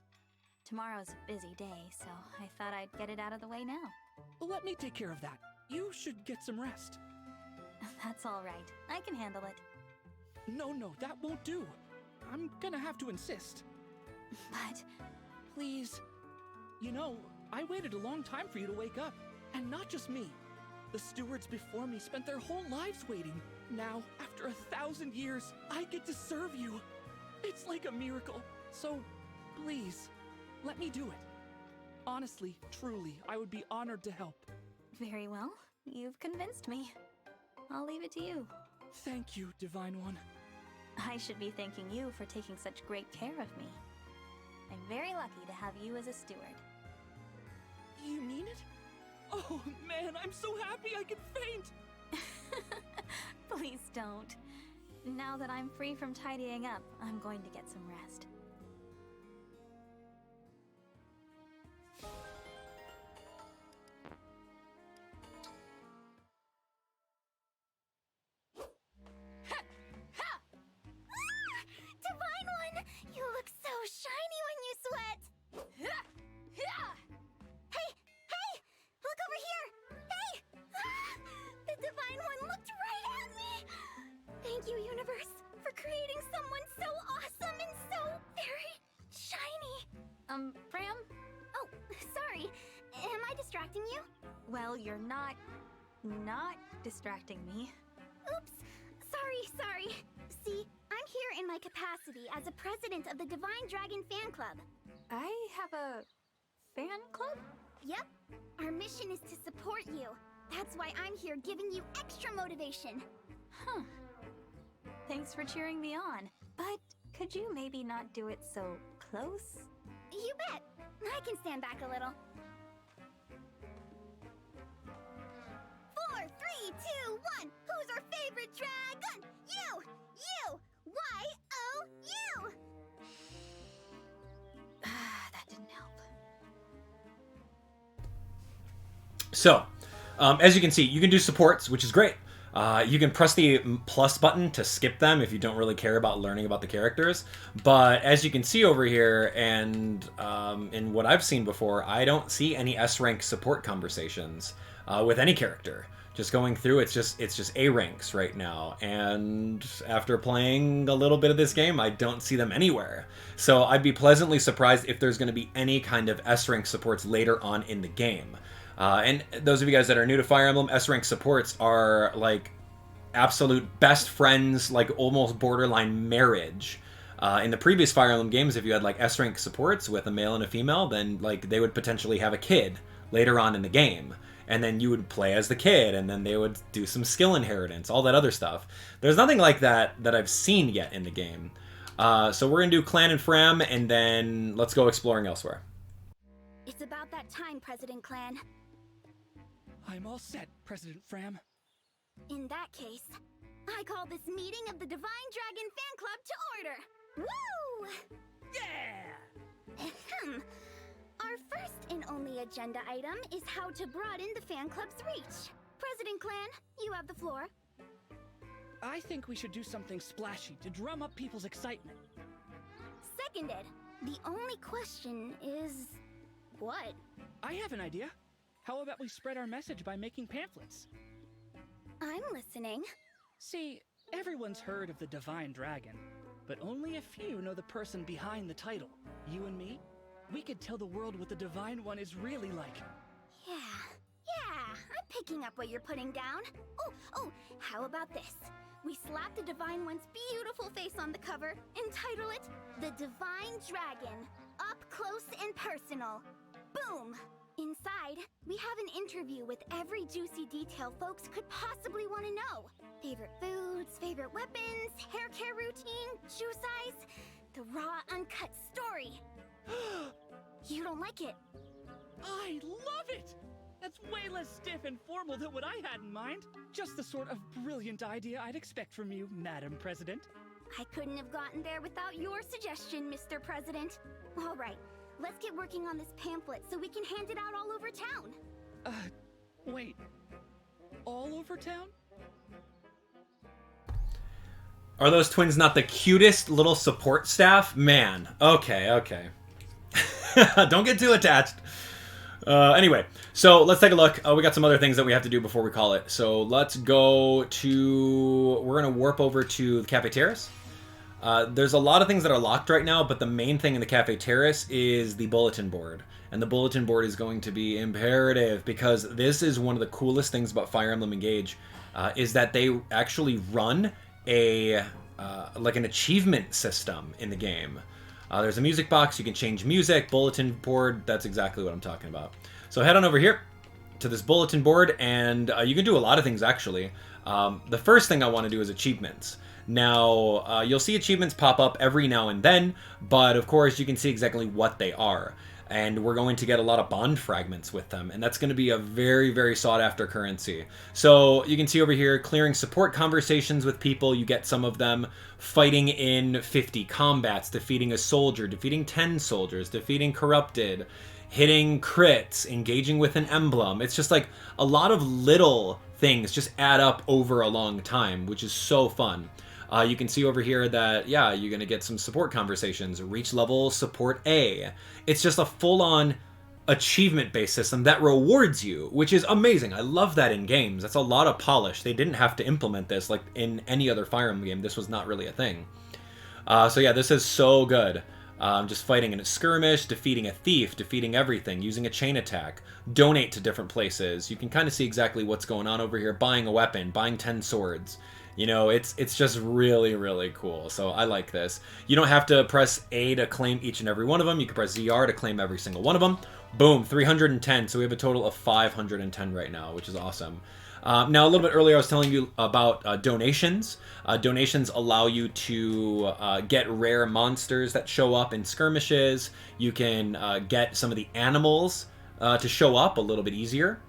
Tomorrow's a busy day, so I thought I'd get it out of the way now. Let me take care of that. You should get some rest. That's all right. I can handle it. No, that won't do. I'm gonna have to insist. But... Please. You know, I waited a long time for you to wake up. And not just me. The stewards before me spent their whole lives waiting. Now, after 1,000 years, I get to serve you. It's like a miracle. So, please, let me do it. Honestly, truly, I would be honored to help. Very well. You've convinced me. I'll leave it to you. Thank you, Divine One. I should be thanking you for taking such great care of me. I'm very lucky to have you as a steward. You mean it? Oh man, I'm so happy I could faint! Please don't. Now that I'm free from tidying up, I'm going to get some rest. Divine One! You look so shiny when you sweat! Hey! Look over here! Hey! The Divine One looked right at me! Thank you, Universe, for creating someone so awesome and so very shiny! Framme? Oh, sorry. Am I distracting you? Well, you're not distracting me. Oops. Sorry. See, I'm here in my capacity as a president of the Divine Dragon Fan Club. I have a fan club? Yep. Our mission is to support you. That's why I'm here giving you extra motivation. Huh. Thanks for cheering me on. But could you maybe not do it so close? You bet. I can stand back a little. 4, 3, 2, 1. Who's our favorite dragon? You! Y-O-U! That didn't help. So, as you can see, you can do supports, which is great. You can press the plus button to skip them if you don't really care about learning about the characters. But as you can see over here, and in what I've seen before, I don't see any S-rank support conversations with any character. Just going through, it's just A ranks right now. And after playing a little bit of this game, I don't see them anywhere. So I'd be pleasantly surprised if there's going to be any kind of S rank supports later on in the game. And those of you guys that are new to Fire Emblem, S-rank supports are like absolute best friends, like almost borderline marriage. In the previous Fire Emblem games, if you had like S-rank supports with a male and a female, then like they would potentially have a kid later on in the game. And then you would play as the kid, and then they would do some skill inheritance, all that other stuff. There's nothing like that that I've seen yet in the game. So we're going to do Clanne and Framme, and then let's go exploring elsewhere. It's about that time, President Clanne. I'm all set, President Framme. In that case, I call this meeting of the Divine Dragon Fan Club to order. Woo! Yeah! Ahem. Our first and only agenda item is how to broaden the fan club's reach. President Clanne, you have the floor. I think we should do something splashy to drum up people's excitement. Seconded. The only question is... what? I have an idea. How about we spread our message by making pamphlets? I'm listening. See, everyone's heard of the Divine Dragon, but only a few know the person behind the title. You and me? We could tell the world what the Divine One is really like. Yeah, I'm picking up what you're putting down. Oh, how about this? We slap the Divine One's beautiful face on the cover and title it The Divine Dragon, Up Close and Personal. Boom! Inside, we have an interview with every juicy detail folks could possibly want to know. Favorite foods, favorite weapons, hair care routine, shoe size, the raw, uncut story. You don't like it? I love it! That's way less stiff and formal than what I had in mind. Just the sort of brilliant idea I'd expect from you, Madam President. I couldn't have gotten there without your suggestion, Mr. President. All right, let's get working on this pamphlet so we can hand it out all over town. Wait. All over town? Are those twins not the cutest little support staff? Man. Okay. Don't get too attached. Anyway, so let's take a look. We got some other things that we have to do before we call it. So let's go to... we're going to warp over to the Cafe Terrace. There's a lot of things that are locked right now, but the main thing in the Cafe Terrace is the bulletin board. And the bulletin board is going to be imperative because this is one of the coolest things about Fire Emblem Engage, is that they actually run a like an achievement system in the game. There's a music box, you can change music, bulletin board, that's exactly what I'm talking about. So head on over here to this bulletin board, and you can do a lot of things actually. The first thing I want to do is achievements. Now, you'll see achievements pop up every now and then, but of course you can see exactly what they are. And we're going to get a lot of bond fragments with them, and that's going to be a very, very sought-after currency. So you can see over here, clearing support conversations with people, you get some of them. Fighting in 50 combats, defeating a soldier, defeating 10 soldiers, defeating corrupted, hitting crits, engaging with an emblem. It's just like a lot of little things just add up over a long time, which is so fun. You can see over here that, yeah, you're going to get some support conversations. Reach level support A. It's just a full-on achievement-based system that rewards you, which is amazing. I love that in games. That's a lot of polish. They didn't have to implement this like in any other Fire Emblem game. This was not really a thing. So yeah, this is so good. Just fighting in a skirmish, defeating a thief, defeating everything, using a chain attack, donate to different places. You can kind of see exactly what's going on over here. Buying a weapon, buying 10 swords. You know, it's just really, really cool. So I like this. You don't have to press A to claim each and every one of them. You can press ZR to claim every single one of them. Boom, 310. So we have a total of 510 right now, which is awesome. Now, a little bit earlier, I was telling you about donations. Donations allow you to get rare monsters that show up in skirmishes. You can get some of the animals to show up a little bit easier.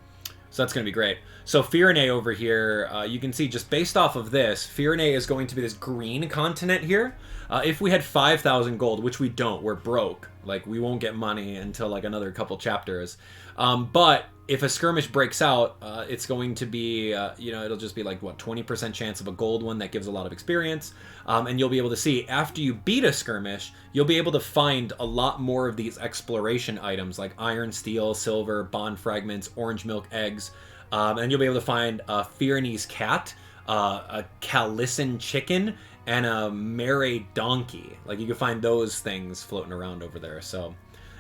So that's going to be great. So Firene over here, you can see just based off of this, Firene is going to be this green continent here. If we had 5,000 gold, which we don't, we're broke. Like, we won't get money until like another couple chapters. But if a skirmish breaks out, it's going to be, you know, it'll just be like, what, 20% chance of a gold one that gives a lot of experience. And you'll be able to see, after you beat a skirmish, you'll be able to find a lot more of these exploration items like iron, steel, silver, bond fragments, orange milk eggs. And you'll be able to find a Firene's cat, a Calissan chicken, and a Mare donkey. Like, you can find those things floating around over there. So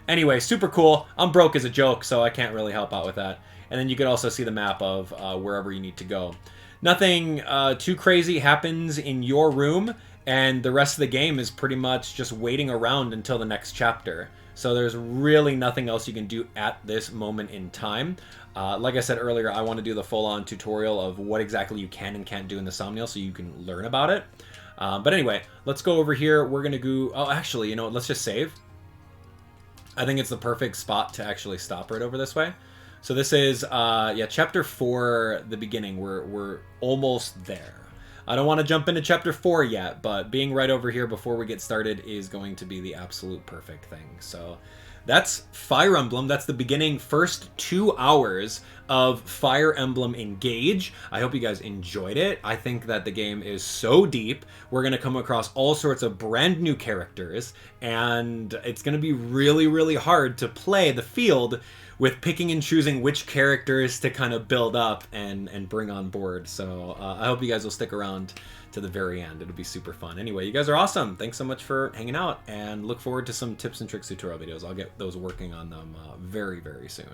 Anyway, super cool. I'm broke as a joke, so I can't really help out with that. And then you can also see the map of wherever you need to go. Nothing too crazy happens in your room, and the rest of the game is pretty much just waiting around until the next chapter. So there's really nothing else you can do at this moment in time. Like I said earlier, I want to do the full-on tutorial of what exactly you can and can't do in the Somniel so you can learn about it. But anyway, let's go over here. We're going to go... Oh, actually, you know what? Let's just save. I think it's the perfect spot to actually stop right over this way. So this is, yeah, Chapter 4, the beginning. We're almost there. I don't want to jump into Chapter 4 yet, but being right over here before we get started is going to be the absolute perfect thing. So that's Fire Emblem. That's the beginning first 2 hours of Fire Emblem Engage. I hope you guys enjoyed it. I think that the game is so deep. We're going to come across all sorts of brand new characters, and it's going to be really, really hard to play the field with picking and choosing which characters to kind of build up and bring on board. So I hope you guys will stick around to the very end. It'll be super fun. Anyway, you guys are awesome. Thanks so much for hanging out, and look forward to some tips and tricks tutorial videos. I'll get those working on them very, very soon.